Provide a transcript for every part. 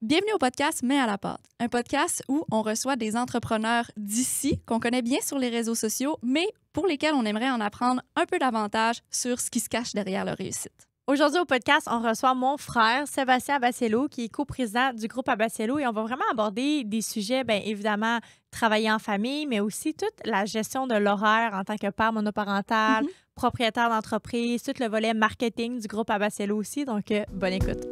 Bienvenue au podcast Mets à la pâte, un podcast où on reçoit des entrepreneurs d'ici qu'on connaît bien sur les réseaux sociaux, mais pour lesquels on aimerait en apprendre un peu davantage sur ce qui se cache derrière leur réussite. Aujourd'hui, au podcast, on reçoit mon frère, Sébastien Abassello, qui est coprésident du groupe Abassello. Et on va vraiment aborder des sujets, bien évidemment, travailler en famille, mais aussi toute la gestion de l'horaire en tant que père monoparental, propriétaire d'entreprise, tout le volet marketing du groupe Abassello aussi. Donc, bonne écoute.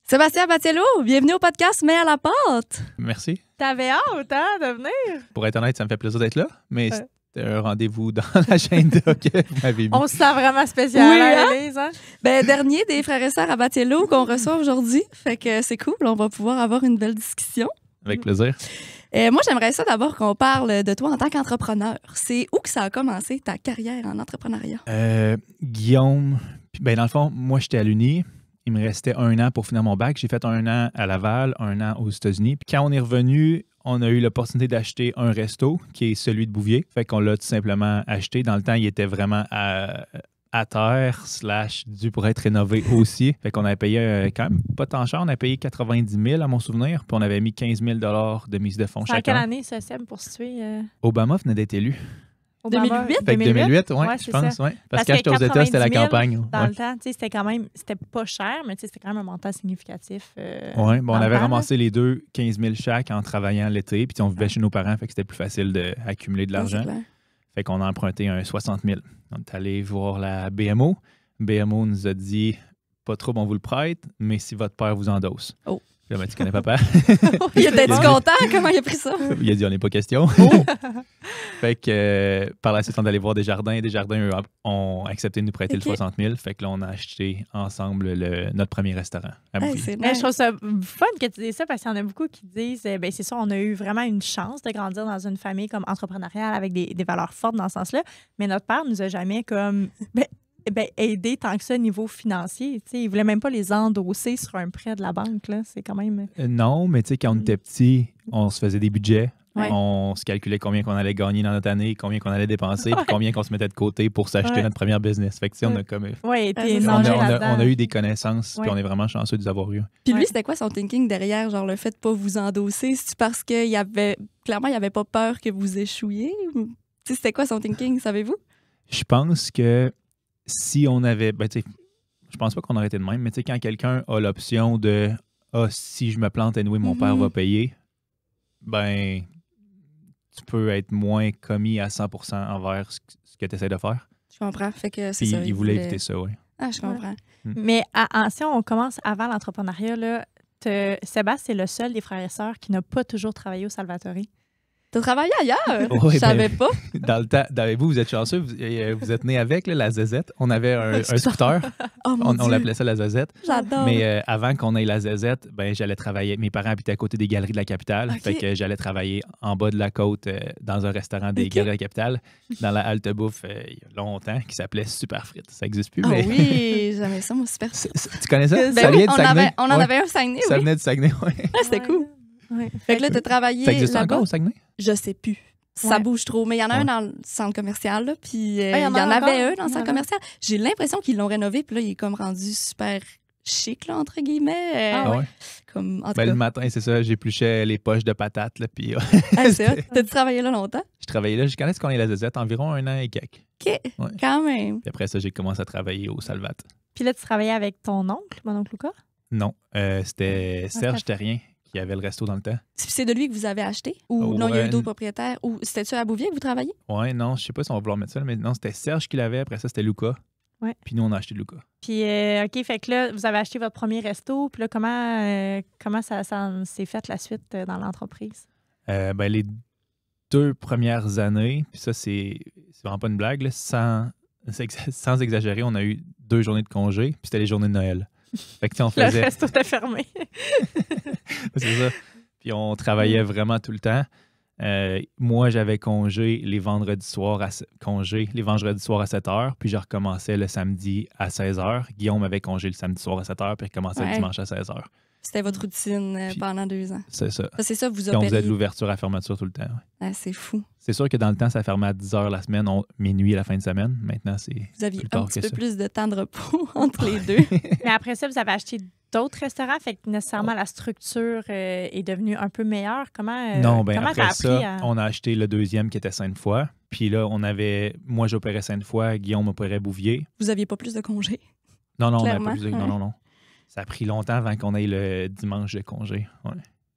Sébastien Abassello, bienvenue au podcast Mets à la pâte. Merci. T'avais hâte, hein, de venir? Pour être honnête, ça me fait plaisir d'être là, mais c'était un rendez-vous dans l'agenda que vous m'avez mis. On se sent vraiment spécial, Oui, hein? Élise, hein? Ben, dernier des frères et sœurs Abassello qu'on reçoit aujourd'hui, fait que c'est cool, on va pouvoir avoir une belle discussion. Avec plaisir. Moi, j'aimerais ça d'abord qu'on parle de toi en tant qu'entrepreneur. C'est où que ça a commencé ta carrière en entrepreneuriat? Guillaume, ben dans le fond, moi, j'étais à l'Uni. Il me restait 1 an pour finir mon bac. J'ai fait 1 an à Laval, 1 an aux États-Unis. Puis quand on est revenu, on a eu l'opportunité d'acheter un resto qui est celui de Bouvier. Fait qu'on l'a tout simplement acheté. Dans le temps, il était vraiment à terre / dû pour être rénové aussi. Fait qu'on avait payé quand même pas tant cher. On a payé 90 000 à mon souvenir. Puis on avait mis 15 000 de mise de fonds C'est en chacun. quelle année, ça, Seb, pour situer? Obama venait d'être élu. 2008? Fait que 2008, oui, Ouais, je c'est pense. ça. Ouais. Parce que quand j'étais aux États, c'était la 90 000 campagne. Dans Ouais. le temps, tu sais, c'était quand même, c'était pas cher, mais tu sais, c'était quand même un montant significatif. Oui, bon, on dans le avait temps, ramassé les deux 15 000 chaque en travaillant l'été, puis on vivait chez nos parents, fait que c'était plus facile d'accumuler de l'argent. Fait qu'on a emprunté un 60 000. On est allé voir la BMO. BMO nous a dit, pas trop, on vous le prête, mais si votre père vous endosse. Oh. Puis là, ben, tu connais papa. Il était content? Comment il a pris ça? Il a dit, on n'est pas question. Fait que par la suite, on est allé voir Desjardins. Desjardins eux, ont accepté de nous prêter Ok. le 60 000. Fait que là, on a acheté ensemble notre premier restaurant à Hey, Bouvier. c'est Mais nice. je trouve ça fun que tu dises ça parce qu'il y en a beaucoup qui disent ben c'est ça, on a eu vraiment une chance de grandir dans une famille comme entrepreneuriale avec des valeurs fortes dans ce sens-là. Mais notre père nous a jamais comme aidé tant que ça au niveau financier. Tu sais, il voulait même pas les endosser sur un prêt de la banque. Là. C'est quand même. Non, mais tu sais, quand on était petit, on se faisait des budgets. Ouais. On se calculait combien qu'on allait gagner dans notre année, combien qu'on allait dépenser, puis combien qu'on se mettait de côté pour s'acheter Ouais. notre première business. Fait que tu sais, on a comme... Oui, Ah, t'es c'est ça. mangé on là-dedans. a eu des connaissances, Ouais. puis on est vraiment chanceux de les avoir eues. Puis lui, Ouais. c'était quoi son thinking derrière, genre le fait de pas vous endosser? C'est-tu parce qu'il y avait... Clairement, il avait pas peur que vous échouiez? Tu sais, c'était quoi son thinking, savez-vous? Je pense que si on avait... Ben, tu sais, je pense pas qu'on aurait été de même, mais tu sais, quand quelqu'un a l'option de « Ah, si je me plante, anyway, mon père va payer », ben, tu peux être moins commis à 100% envers ce que tu essaies de faire. Je comprends. Fait que c'est Puis ça. il voulait éviter ça, oui. Ah, je comprends. Mais si on commence avant l'entrepreneuriat, là, Sébastien, c'est le seul des frères et sœurs qui n'a pas toujours travaillé au Salvatore. T'as travaillé ailleurs? Oui, Je savais pas. Dans le temps, vous êtes chanceux, vous êtes né avec là, la zézette. On avait un scooter, Oh mon on Dieu, l'appelait ça la zézette. j'adore. Mais avant qu'on ait la zézette, ben, j'allais travailler. Mes parents habitaient à côté des galeries de la capitale. Ok. Fait que j'allais travailler en bas de la côte dans un restaurant des Ok. galeries de la capitale, dans la halte bouffe il y a longtemps, qui s'appelait Super Frites. Ça n'existe plus, Ah mais oui, j'aimais ça, moi, super. tu connais ça? Ben Ça oui, vient de on Saguenay? en Ouais, avait un au Saguenay, ça oui. venait de Saguenay, oui. Ah, c'était cool. Ouais. Fait que là, t'as travaillé Ça existe là-bas. encore au Saguenay? Je sais plus. Ça Ouais. bouge trop. Mais il y en a un Ouais. dans le centre commercial, là, puis il y Ah, il y en en a avait encore? un dans le Il y en centre a. commercial. J'ai l'impression qu'ils l'ont rénové, puis là, il est comme rendu super chic, là, entre guillemets. Ah ouais. Comme, en tout Ben, le cas. matin, c'est ça, j'épluchais les poches de patates. Là, puis Ah, c'est hot. T'as-tu travaillé là longtemps? je travaillais là jusqu'à ce qu'on ait la zézette, environ 1 an et quelques. OK, Ouais. quand même. Puis après ça, j'ai commencé à travailler au Salvat. Puis là, tu travaillais avec ton oncle, mon oncle Lucas? Non, c'était Serge Terrien qui avait le resto dans le temps. Puis c'est de lui que vous avez acheté? Ou Oh, non, il y a eu ouais. d'autres propriétaires? Ou c'était-tu à Bouvier que vous travailliez? Ouais, non, je sais pas si on va vouloir mettre ça, mais non, c'était Serge qui l'avait. Après ça, c'était Luca. Ouais. Puis nous, on a acheté Luca. Puis, OK, fait que là, vous avez acheté votre premier resto. Puis là, comment ça s'est fait la suite dans l'entreprise? Ben, les 2 premières années, puis ça, c'est vraiment pas une blague, là, sans exagérer, on a eu 2 journées de congé, puis c'était les journées de Noël. Fait que, tu sais, on Le faisait... resto était fermé. C'est ça. Puis on travaillait vraiment tout le temps. Moi, j'avais congé les vendredis soirs à 7 h, puis je recommençais le samedi à 16 h. Guillaume avait congé le samedi soir à 7 h, puis il recommençait le Ouais. dimanche à 16 h. C'était votre routine Puis- pendant 2 ans. C'est ça. Ça, c'est ça, vous Puis on faisait de opériez. l'ouverture à fermeture tout le temps. Ouais. Ah, c'est fou. C'est sûr que dans le temps, ça fermait à 10 h la semaine, minuit la fin de semaine. Maintenant, c'est Vous aviez plus un tard petit que peu ça. plus de temps de repos entre les deux. Mais après ça, vous avez acheté d'autres restaurants, fait que nécessairement la structure est devenue un peu meilleure. Comment Non, ben comment après t'as appris ça, à... on a acheté le deuxième qui était Sainte-Foy. Puis là, moi, j'opérais Sainte-Foy, Guillaume opérait Bouvier. Vous aviez pas plus de congés. Non, on n'avait Clairement, pas plus de... ouais. Non. Ça a pris longtemps avant qu'on ait le dimanche de congé. Ouais.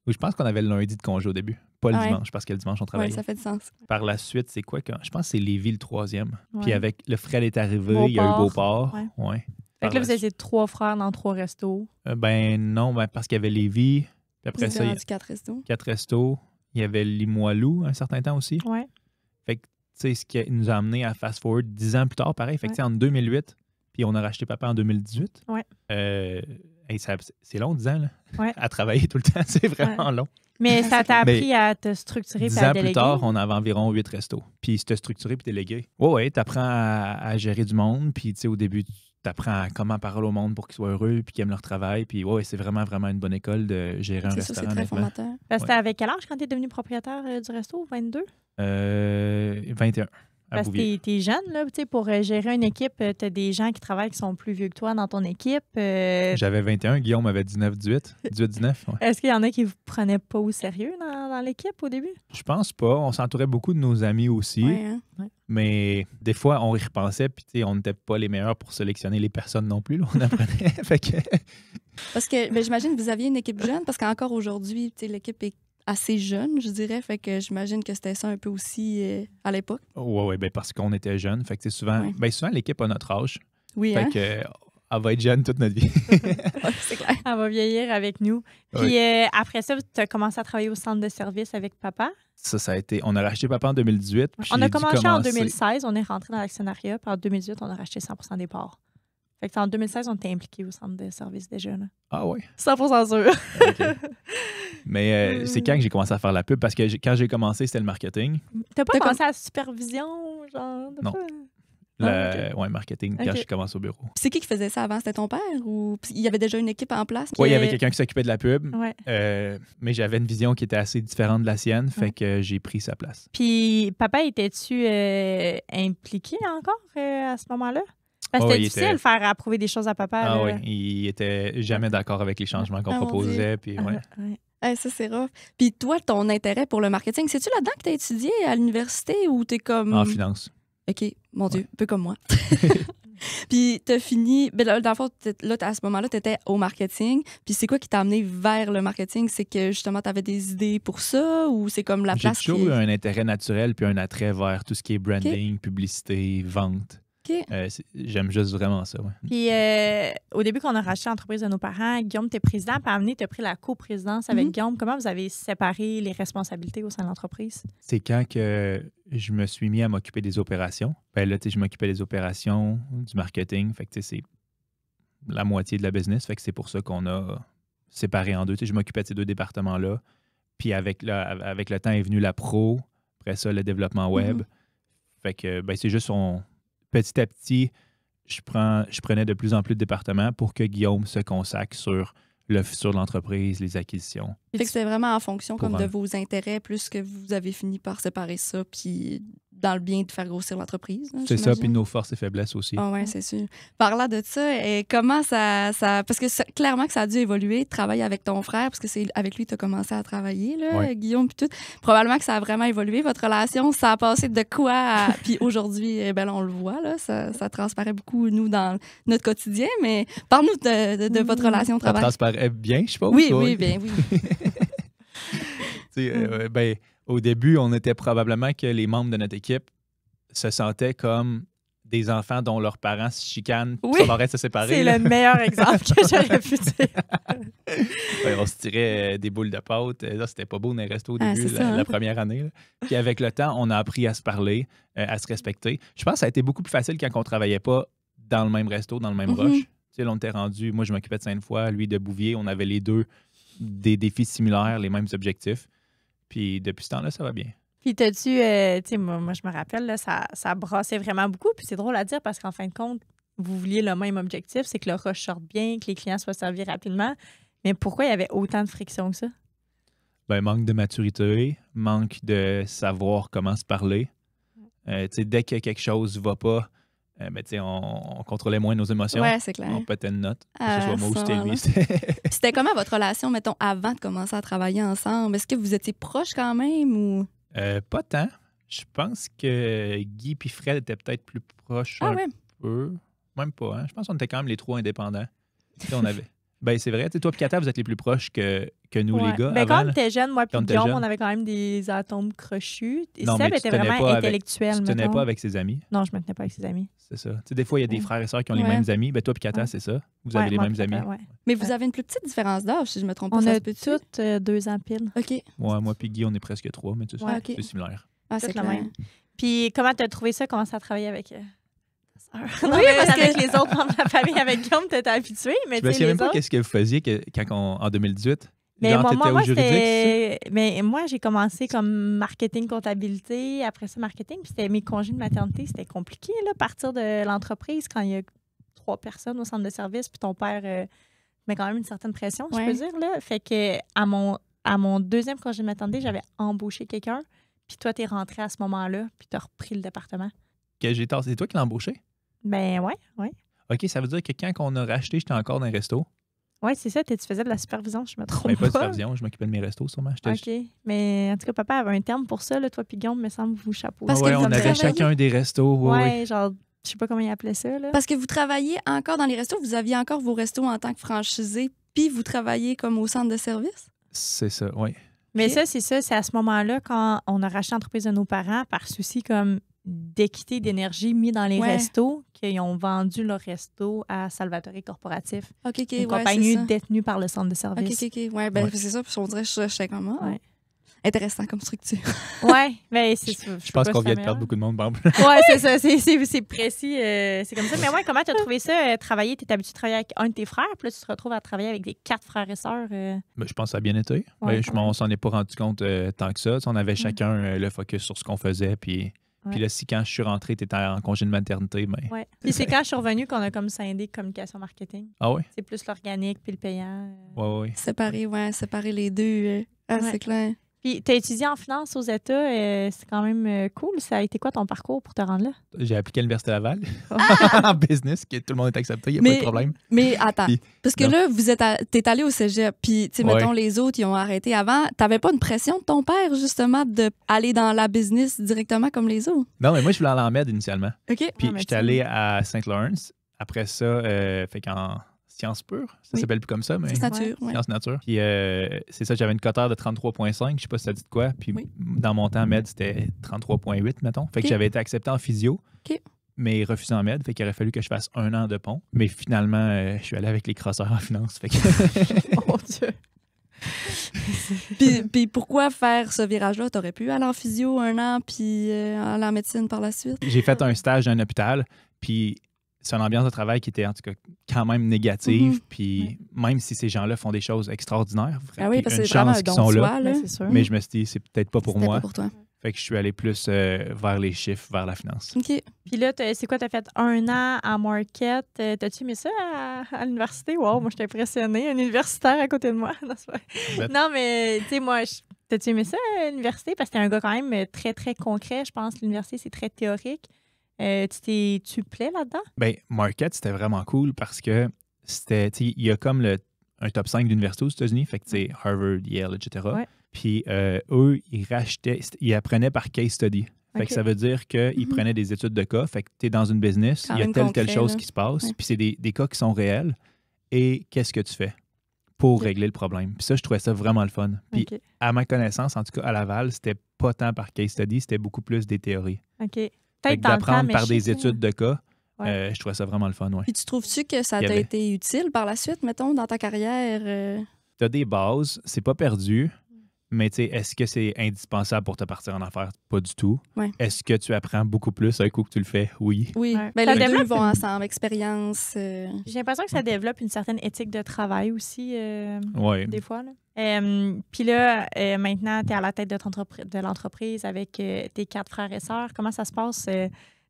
Oui, je pense qu'on avait le lundi de congé au début. Pas le Ouais. dimanche, parce que le dimanche, on Oui, travaillait. ça fait du sens. Par la suite, c'est quoi? Je pense que c'est Lévis le troisième. Puis Ouais. avec le Fred est arrivé, Beauport. il y a eu Beauport. Ouais. Ouais. Fait que là, Par vous la étiez 3 frères dans 3 restos. Ben non, parce qu'il y avait Lévis. Puis Vous après étiez ça, il y a rendu 4 restos. 4 restos. Il y avait Limoilou un certain temps aussi. Ouais. Fait que, tu sais, ce qui nous a amené à Fast Forward 10 ans plus tard, pareil. Fait que, tu sais, en 2008, puis on a racheté Papa en 2018. Ouais. C'est long, 10 ans, là. Ouais. À travailler tout le temps, c'est vraiment long. Mais ça t'a Mais appris à te structurer et 10 à ans plus déléguer. tard, on avait environ 8 restos. Puis c'était structuré puis délégué. Ouais, t'apprends à gérer du monde. Puis, tu sais, au début, t'apprends à comment parler au monde pour qu'ils soient heureux puis qu'ils aiment leur travail. Puis, ouais, c'est vraiment, vraiment une bonne école de gérer un C'est sûr, c'est restaurant, très honnêtement. formateur. Parce que c'était avec quel âge quand tu es devenu propriétaire du resto? 22? 21, à Parce que Bouvier. t'es jeune, là, tu sais, pour gérer une équipe, t'as des gens qui travaillent qui sont plus vieux que toi dans ton équipe. J'avais 21, Guillaume avait 19, 18. 18, 19, ouais. Est-ce qu'il y en a qui vous prenaient pas au sérieux dans l'équipe au début? Je pense pas. On s'entourait beaucoup de nos amis aussi. Ouais, hein? Mais des fois, on y repensait, puis tu sais, on n'était pas les meilleurs pour sélectionner les personnes non plus. Là, on apprenait. Fait que... Parce que ben, j'imagine que vous aviez une équipe jeune, parce qu'encore aujourd'hui, tu sais, l'équipe est assez jeune, je dirais. Fait que j'imagine que c'était ça un peu aussi à l'époque. Ouais, ben parce qu'on était jeunes. Fait que tu sais, souvent, Ouais. souvent l'équipe a notre âge. Oui, Fait hein? que elle va être jeune toute notre vie. Ouais, c'est clair. Elle va vieillir avec nous. Puis après ça, tu as commencé à travailler au centre de service avec papa. Ça a été. On a racheté Papa en 2018. puis On j'ai a dû commencé en 2016, on est rentré dans l'actionnariat. Puis en 2018, on a racheté 100% des parts. Fait que en 2016, on était impliqué au centre de service déjà. Là. Ah ouais. 100% sûr. OK. Mais c'est quand que j'ai commencé à faire la pub? Parce que quand j'ai commencé, c'était le marketing. T'as pas T'as commencé à la supervision? Genre, Non. pas? Ouais, marketing, quand OK. j'ai commencé au bureau. Puis c'est qui faisait ça avant? C'était ton père? Ou il y avait déjà une équipe en place? Oui, il y que- avait quelqu'un qui s'occupait de la pub. Ouais. Mais j'avais une vision qui était assez différente de la sienne, fait Ouais. que j'ai pris sa place. Puis papa, étais-tu impliqué encore à ce moment-là? Parce que Oh, c'était il difficile était- de faire approuver des choses à papa. Ah là. oui, il était jamais d'accord avec les changements qu'on Ah, mon proposait. Puis, ouais. Ouais. Hey, ça, c'est rough. Puis toi, ton intérêt pour le marketing, c'est-tu là-dedans que tu as étudié à l'université ou t'es comme... En finance. OK, mon Dieu, un peu comme moi. Puis t'as fini... Ben là, dans le fond, là, à ce moment-là, t'étais au marketing. Puis c'est quoi qui t'a amené vers le marketing? C'est que justement, t'avais des idées pour ça ou c'est comme la J'ai place toujours qui... eu un intérêt naturel puis un attrait vers tout ce qui est branding, publicité, vente. OK. J'aime juste vraiment ça. Ouais. Puis au début, quand on a racheté l'entreprise de nos parents, Guillaume, t'es président, puis à amener, t'as pris la coprésidence avec Mhm. Guillaume. Comment vous avez séparé les responsabilités au sein de l'entreprise? C'est quand que je me suis mis à m'occuper des opérations. Ben là, tu sais, je m'occupais des opérations, du marketing. Fait que tu sais, c'est la moitié de la business. Fait que c'est pour ça qu'on a séparé en deux. Tu sais, je m'occupais de ces deux départements-là. Puis avec le temps est venu la pro. Après ça, le développement web. Mhm. Fait que ben, c'est juste petit à petit, je prenais de plus en plus de départements pour que Guillaume se consacre sur le futur de l'entreprise, les acquisitions. Fait que c'est vraiment en fonction Pour comme de vendre. vos intérêts, plus que vous avez fini par séparer ça, puis dans le bien de faire grossir l'entreprise. là, C'est ça, j'imagine. puis nos forces et faiblesses aussi. Ah ouais, c'est sûr. Parlant de ça, comment ça parce que clairement que ça a dû évoluer, de travailler avec ton frère, parce que c'est avec lui que tu as commencé à travailler, là, Ouais. Guillaume, puis tout. Probablement que ça a vraiment évolué, votre relation. Ça a passé de quoi à... Puis aujourd'hui, ben là, on le voit, là, ça transparaît beaucoup, nous, dans notre quotidien, mais parle-nous de votre relation au Ça travail. transparaît bien, je suppose. Oui, ça, oui, bien oui. Tu sais, ben, au début, on était probablement que les membres de notre équipe se sentaient comme des enfants dont leurs parents se chicanent, Oui, ça leur reste à séparer. C'est là. le meilleur exemple que j'aurais pu dire. Ouais, on se tirait des boules de pâte. Là, c'était pas beau dans les restos au Ah, début, c'est ça, hein? la première année. Là. Puis avec le temps, on a appris à se parler, à se respecter. Je pense que ça a été beaucoup plus facile quand on travaillait pas dans le même resto, dans le même Mhm. rush. Tu sais, là, on était rendu, moi, je m'occupais de Sainte-Foy, lui de Bouvier. On avait les deux des défis similaires, les mêmes objectifs. Puis depuis ce temps-là, ça va bien. Puis t'as-tu, tu sais, moi, je me rappelle, là, ça brassait vraiment beaucoup. Puis c'est drôle à dire parce qu'en fin de compte, vous vouliez le même objectif, c'est que le rush sorte bien, que les clients soient servis rapidement. Mais pourquoi il y avait autant de friction que ça? Ben, manque de maturité, manque de savoir comment se parler. Tu sais, dès que quelque chose ne va pas, ben, tu sais, on contrôlait moins nos émotions. Ouais, c'est clair. On pétait une note. Que Ah, ce soit moi ou ça, c'était là. lui. C'était comment votre relation, mettons, avant de commencer à travailler ensemble? Est-ce que vous étiez proches quand même ou... Pas tant. Je pense que Guy et Fred étaient peut-être plus proches Ah un ouais. peu. Même pas. Hein? Je pense qu'on était quand même les trois indépendants. Tu sais, on avait. Ben, c'est vrai. Tu sais, toi et Kata, vous êtes les plus proches que nous, Ouais. les gars. Ben, avant, quand on là. était jeunes, moi Quand on et était Guillaume, jeunes. on avait quand même des atomes crochus. Et Non, Seb mais était tu tenais vraiment pas avec- intellectuel, Tu tenais mettons. pas avec ses amis. Non, je me tenais pas avec ses amis. C'est ça. Tu sais, des fois, il y a des Ouais. frères et sœurs qui ont les Ouais. mêmes amis. Ben, toi et Kata, Ouais. c'est ça. Vous avez les moi mêmes puis amis. Kata, ouais. Mais vous avez une plus petite différence d'âge, si je me trompe pas. On ça a se peut-tu? toutes 2 ans pile. OK. Ouais, moi et Guy, on est presque 3, mais tu sais, Ouais, OK. c'est similaire. Ah, Toutes c'est la clair. même. Puis comment t'as trouvé ça, commencer à travailler avec ta sœur? Oui, Non, mais parce que- avec les autres membres de la famille, avec Guillaume, t'étais habitué, mais Je tu me sais, souviens les même pas autres... qu'est-ce que vous faisiez en 2018. Mais Genre, t'étais moi au juridique, c'est c'était... Mais moi, j'ai commencé comme marketing, comptabilité, après ça, marketing, puis c'était mes congés de maternité, c'était compliqué, là, partir de l'entreprise quand il y a 3 personnes au centre de service, puis ton père met quand même une certaine pression, je Ouais. peux dire, là. Fait que à mon deuxième congé de maternité, j'avais embauché quelqu'un, puis toi, t'es rentré à ce moment-là, puis t'as repris le département. Que j'ai tassé. C'est toi qui l'as embauché? Ben ouais. OK, ça veut dire que quand on a racheté, j'étais encore dans un resto. Ouais, c'est ça, tu faisais de la supervision, je me trompe Mais pas de pas. supervision, je m'occupais de mes restos sûrement. J'étais- OK. Mais en tout cas, papa avait un terme pour ça, là, toi puis Guillaume, me semble, vous chapeau. Parce Ah ouais, que vous on avait travaillez- chacun des restos. Ouais, ouais. Ouais, genre, je sais pas comment il appelait ça, là. Parce que vous travaillez encore dans les restos, vous aviez encore vos restos en tant que franchisé, puis vous travaillez comme au centre de service? C'est ça, oui. Mais Ok. ça, c'est à ce moment-là, quand on a racheté l'entreprise de nos parents, par souci comme d'équité d'énergie mis dans les Ouais. restos, qu'ils ont vendu leur resto à Salvatore Corporatif, OK, OK, une ouais, compagnie c'est ça. détenue par le centre de OK, service. OK, OK. Ouais, ben Ouais. c'est ça, puis on dirait que j'étais comme... ah, Ouais. Intéressant comme structure. Ouais, mais c'est Je pense qu'on vient de perdre beaucoup de monde, Bamble. Ouais, c'est ça, c'est précis, c'est comme ça. Mais ouais, comment tu as trouvé ça, travailler? Tu es habitué de travailler avec un de tes frères, puis là, tu te retrouves à travailler avec des 4 frères et sœurs. Ben, je pense que ça a bien été. Ouais, Ben, quand même. on s'en est pas rendu compte tant que ça. Tu sais, on avait chacun le focus sur ce qu'on faisait. Puis Ouais. là, si quand je suis rentré, tu étais en congé de maternité, ben. Ouais. Puis c'est quand je suis revenue qu'on a comme scindé communication marketing. Ah ouais? C'est plus l'organique puis le payant. Ouais. Séparer les deux. Ah, Ouais. c'est clair. Puis tu as étudié en finance aux États, c'est quand même cool. Ça a été quoi ton parcours pour te rendre là? J'ai appliqué à l'Université Laval en business, que tout le monde est accepté, il n'y a Mais- pas de problème. Mais attends, Puis- parce que non. là, t'es allé au cégep, puis, tu sais, Ouais. mettons, les autres, ils ont arrêté avant. T'avais pas une pression de ton père, justement, d'aller dans la business directement comme les autres? Non, mais moi, je voulais aller en med initialement. OK? Puis mais j'étais tu- allé à St. Lawrence. Après ça, fait qu'en sciences pures, ça Oui. s'appelle plus comme ça, mais C'est nature, ouais. sciences nature. Puis c'est ça, j'avais une coteur de 33,5. Je sais pas si ça dit de quoi. Puis Oui. dans mon temps, med, c'était 33,8, mettons. Fait que OK. j'avais été accepté en physio. OK. Mais refusé en med, fait qu'il aurait fallu que je fasse 1 an de pont. Mais finalement, je suis allé avec les crosseurs en finance. Fait que Mon Dieu. Puis pourquoi faire ce virage-là? T'aurais pu aller en physio 1 an, puis aller en médecine par la suite? j'ai fait un stage dans un hôpital. Puis c'est une ambiance de travail qui était en tout cas quand même négative. Mhm. Puis même si ces gens-là font des choses extraordinaires, Ah oui, puis parce que une c'est vraiment chance un qu'ils don sont de là. soi, là. Mais c'est sûr. Mais je me suis dit, c'est peut-être pas pour C'était moi. pas pour toi. Fait que je suis allé plus vers les chiffres, vers la finance. OK. Puis là, c'est quoi, tu as fait 1 an à Market. T'as-tu aimé ça à l'université? Wow, moi, je suis impressionnée. Un universitaire à côté de moi. Non, c'est vrai. Ben- Non, mais tu sais, moi, t'as-tu aimé ça à l'université? Parce que t'es un gars quand même très, très concret. Je pense que l'université, c'est très théorique. Tu plais là-dedans? Ben, Market, c'était vraiment cool parce que c'était, tu sais, il y a comme un top 5 d'universités aux États-Unis, fait que tu sais, Harvard, Yale, etc. Ouais. Puis eux, ils apprenaient par case study. Fait Ok. que ça veut dire qu'ils Mhm. prenaient des études de cas. Fait que tu es dans une business, Quand il y a même telle concret, chose là. qui se passe, Ouais. puis c'est des cas qui sont réels. Et qu'est-ce que tu fais pour Ok. régler le problème? Puis ça, je trouvais ça vraiment le fun. Puis OK. à ma connaissance, en tout cas à Laval, c'était pas tant par case study, c'était beaucoup plus des théories. OK. Fait Peut-être que dans le temps, d'apprendre mais par je des sais que- études de cas, Ouais. je trouvais ça vraiment le fun, ouais. Puis tu trouves-tu que ça Il y t'a avait- été utile par la suite, mettons, dans ta carrière? Tu as des bases, c'est pas perdu, mais tu sais, est-ce que c'est indispensable pour te partir en affaires? Pas du tout. Ouais. Est-ce que tu apprends beaucoup plus un coup que tu le fais? Oui. Oui. Ouais. Ben, Ça les deux développe vont une- ensemble, expérience. J'ai l'impression que ça développe une certaine éthique de travail aussi, Ouais. des fois. Puis là, maintenant, tu es à la tête de l'entreprise avec tes 4 frères et sœurs. Comment ça se passe?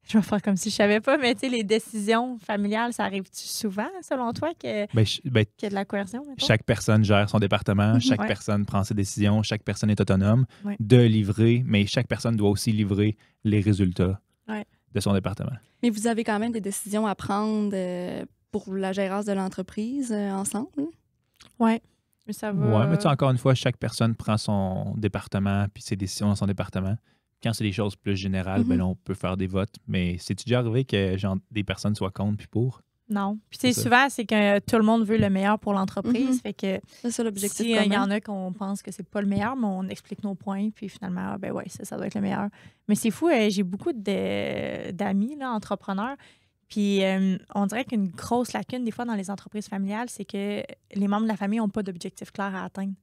Je vais faire comme si je savais pas, mais tu sais, les décisions familiales, ça arrive-tu souvent, selon toi, qu'il y a de la coercion? Mettons? Chaque personne gère son département, chaque Ouais. personne prend ses décisions, chaque personne est autonome Ouais. de livrer, mais chaque personne doit aussi livrer les résultats Ouais. de son département. Mais vous avez quand même des décisions à prendre pour la gérance de l'entreprise ensemble? Oui. Mais ça va. Ouais, mais tu sais, encore une fois, chaque personne prend son département puis ses décisions dans son département. Quand c'est des choses plus générales, ben là, on peut faire des votes. Mais c'est-tu déjà arrivé que genre, des personnes soient contre puis pour? Non. Puis tu sais, C'est ça. souvent, c'est que tout le monde veut le meilleur pour l'entreprise. Mhm. Fait que C'est ça l'objectif si il y commun. en a qu'on pense que c'est pas le meilleur, mais on explique nos points, puis finalement, ben ouais, ça doit être le meilleur. Mais c'est fou, j'ai beaucoup d'amis là, entrepreneurs. Puis on dirait qu'une grosse lacune, des fois, dans les entreprises familiales, c'est que les membres de la famille n'ont pas d'objectif clair à atteindre.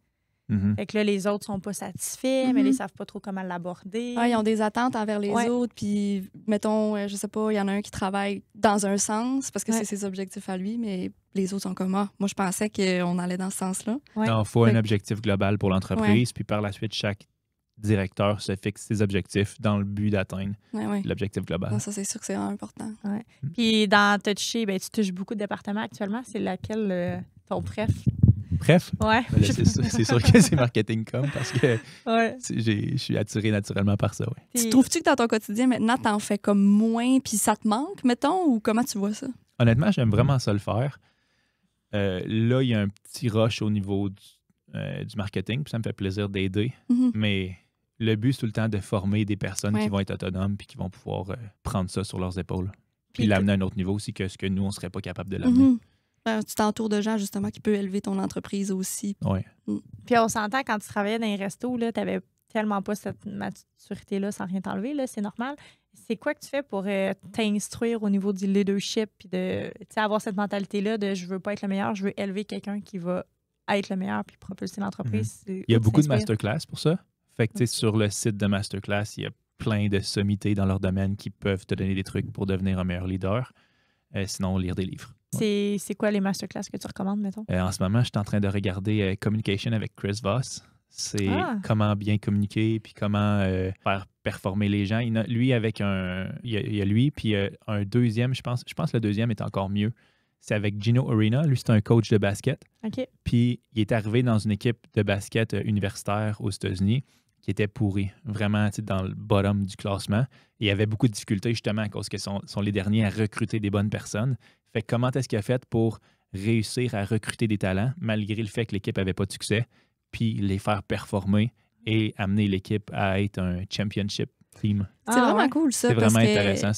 Mhm. Fait que là, les autres sont pas satisfaits, mais là, ils savent pas trop comment l'aborder. Ils ont des attentes envers les Ouais. autres. Puis, mettons, je sais pas, il y en a un qui travaille dans un sens parce que Ouais. c'est ses objectifs à lui, mais les autres sont comme moi. Moi, je pensais qu'on allait dans ce sens-là. Ouais. Non, il faut Fait un que- objectif global pour l'entreprise, puis par la suite, chaque directeur se fixe ses objectifs dans le but d'atteindre Ouais. l'objectif global. Non, ça, c'est sûr que c'est vraiment important. Puis dans Touché, ben, tu touches beaucoup de départements actuellement. C'est laquelle ton préf? Bref, Ouais. ben là, c'est sûr que c'est marketing com parce que Ouais. je suis attiré naturellement par ça. Ouais. Tu Puis- trouves-tu que dans ton quotidien, maintenant, t'en fais comme moins, puis ça te manque, mettons, ou comment tu vois ça? Honnêtement, j'aime vraiment ça le faire. Là, il y a un petit rush au niveau du marketing, puis ça me fait plaisir d'aider. Mhm. Mais le but, c'est tout le temps de former des personnes Ouais. qui vont être autonomes puis qui vont pouvoir prendre ça sur leurs épaules. Puis Puis l'amener à un autre niveau aussi que ce que nous, on ne serait pas capable de l'amener. Mhm. Tu t'entoures de gens, justement, qui peuvent élever ton entreprise aussi. Ouais. Puis on s'entend, quand tu travaillais dans les restos, tu n'avais tellement pas cette maturité-là, sans rien t'enlever, là, c'est normal. C'est quoi que tu fais pour t'instruire au niveau du leadership puis de avoir cette mentalité-là de je veux pas être le meilleur, je veux élever quelqu'un qui va être le meilleur puis propulser l'entreprise? Il y a beaucoup de masterclass pour ça. Fait que tu sais, sur le site de masterclass, il y a plein de sommités dans leur domaine qui peuvent te donner des trucs pour devenir un meilleur leader. Sinon, lire des livres. Ouais. C'est quoi les masterclass que tu recommandes, mettons? En ce moment, je suis en train de regarder Communication avec Chris Voss. C'est comment bien communiquer puis comment faire performer les gens. Lui, avec il y a lui, puis un deuxième, je pense que le deuxième est encore mieux. C'est avec Gino Arena. Lui, c'est un coach de basket. OK. Puis, il est arrivé dans une équipe de basket universitaire aux États-Unis qui était pourrie, vraiment dans le bottom du classement. Et il y avait beaucoup de difficultés justement à cause que sont les derniers à recruter des bonnes personnes. Fait que comment est-ce qu'il a fait pour réussir à recruter des talents malgré le fait que l'équipe n'avait pas de succès, puis les faire performer et amener l'équipe à être un championship team. C'est vraiment ouais. cool, ça. C'est parce vraiment que- intéressant,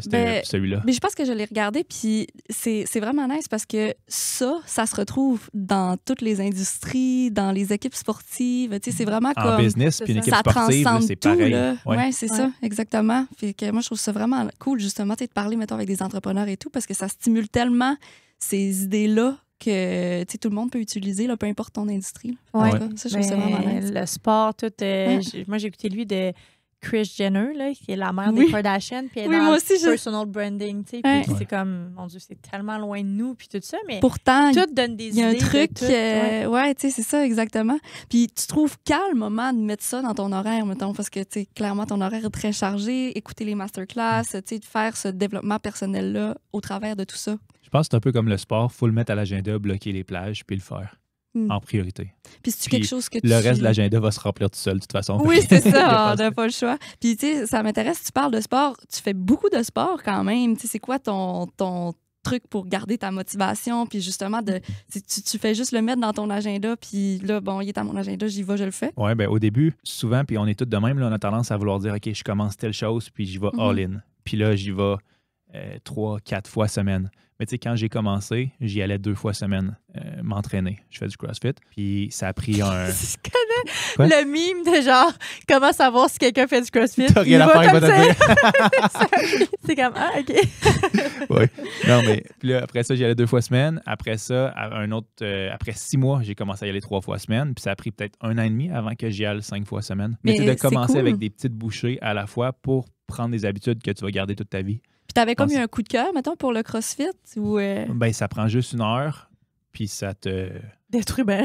ben, celui-là. Mais je pense que je l'ai regardé, puis c'est vraiment nice parce que ça se retrouve dans toutes les industries, dans les équipes sportives. Tu sais, c'est vraiment En comme... business, puis une équipe Ça sportive, là, transcende c'est tout, pareil. là. Ouais. Ouais, c'est ça, exactement. Fait que moi, je trouve ça vraiment cool, justement, tu sais, de parler, mettons, avec des entrepreneurs et tout, parce que ça stimule tellement ces idées-là que, tu sais, tout le monde peut utiliser, là, peu importe ton industrie. là. Ouais. En tout cas, ça, je trouve ça vraiment nice. Le sport, tout. Moi, j'ai écouté lui de Kris Jenner, là, qui est la mère des Oui. Kardashian, puis elle est Oui, dans moi le aussi, personal branding, tu sais, Ouais. puis c'est comme, mon Dieu, c'est tellement loin de nous, puis tout ça, mais Pourtant, tout donne des il y a un idées de truc, tout, ouais. ouais, tu sais, c'est ça, exactement. Puis tu trouves quand le moment de mettre ça dans ton horaire, mettons, parce que, tu sais, clairement, ton horaire est très chargé, écouter les masterclass, tu sais, de faire ce développement personnel-là au travers de tout ça. Je pense que c'est un peu comme le sport, il faut le mettre à l'agenda, bloquer les plages, puis le faire en priorité. Puis c'est Puis quelque chose que Le reste de l'agenda va se remplir tout seul, de toute façon. Oui, c'est Il y a ça, pas on n'a pas le choix. Puis, tu sais, ça m'intéresse, tu parles de sport, tu fais beaucoup de sport quand même. Tu sais, c'est quoi ton truc pour garder ta motivation? Puis justement, tu fais juste le mettre dans ton agenda, puis là, bon, il est à mon agenda, j'y vais, je le fais. Oui, ben au début, souvent, puis on est tous de même, là, on a tendance à vouloir dire, OK, je commence telle chose, puis j'y vais all-in. Puis là, j'y vais 3-4 fois semaine. Mais tu sais, quand j'ai commencé, j'y allais 2 fois semaine m'entraîner. Je fais du CrossFit. Puis ça a pris un... Je connais Quoi? le mime de genre, comment savoir si quelqu'un fait du CrossFit? T'as rien Il à va faire, il va comme te dire. C'est comme, ah, OK. Oui. Non, mais puis là, après ça, j'y allais 2 fois semaine. Après ça, après 6 mois, j'ai commencé à y aller 3 fois semaine. Puis ça a pris peut-être 1 an et demi avant que j'y aille 5 fois semaine. Mais Mais tu sais, de c'est commencer cool. avec des petites bouchées à la fois pour prendre des habitudes que tu vas garder toute ta vie. Puis t'avais comme eu Pense- un coup de cœur, mettons, pour le CrossFit? Ou, Ben, ça prend juste 1 heure, puis ça te Détruit bien.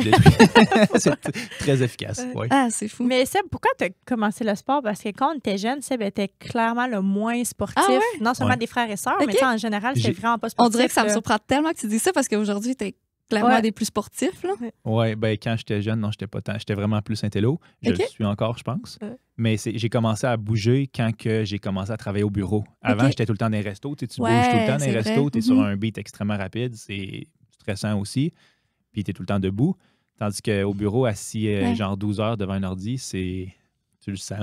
C'est très efficace. Ouais. Ah, c'est fou. Mais Seb, pourquoi tu as commencé le sport? Parce que quand on était jeune, Seb était clairement le moins sportif. Ah ouais? Non seulement Ouais. des frères et sœurs, Ok. mais tu sais, en général, c'est J'ai- vraiment pas sportif. On dirait que ça me là. surprend tellement que tu dis ça parce qu'aujourd'hui, t'es clairement Ouais. des plus sportifs. Là. Ouais, ben quand j'étais jeune, non, j'étais pas tant. J'étais vraiment plus intello. Je Ok. le suis encore, je pense. Ouais. Mais j'ai commencé à bouger quand que j'ai commencé à travailler au bureau. Avant, Ok. j'étais tout le temps dans les restos. Tu sais, tu Ouais, bouges tout le temps dans c'est les vrai. restos. Tu es sur Mhm. un beat extrêmement rapide. C'est stressant aussi. Puis tu es tout le temps debout. Tandis qu'au bureau, assis Ouais. genre 12 heures devant un ordi, c'est... Tu le sens.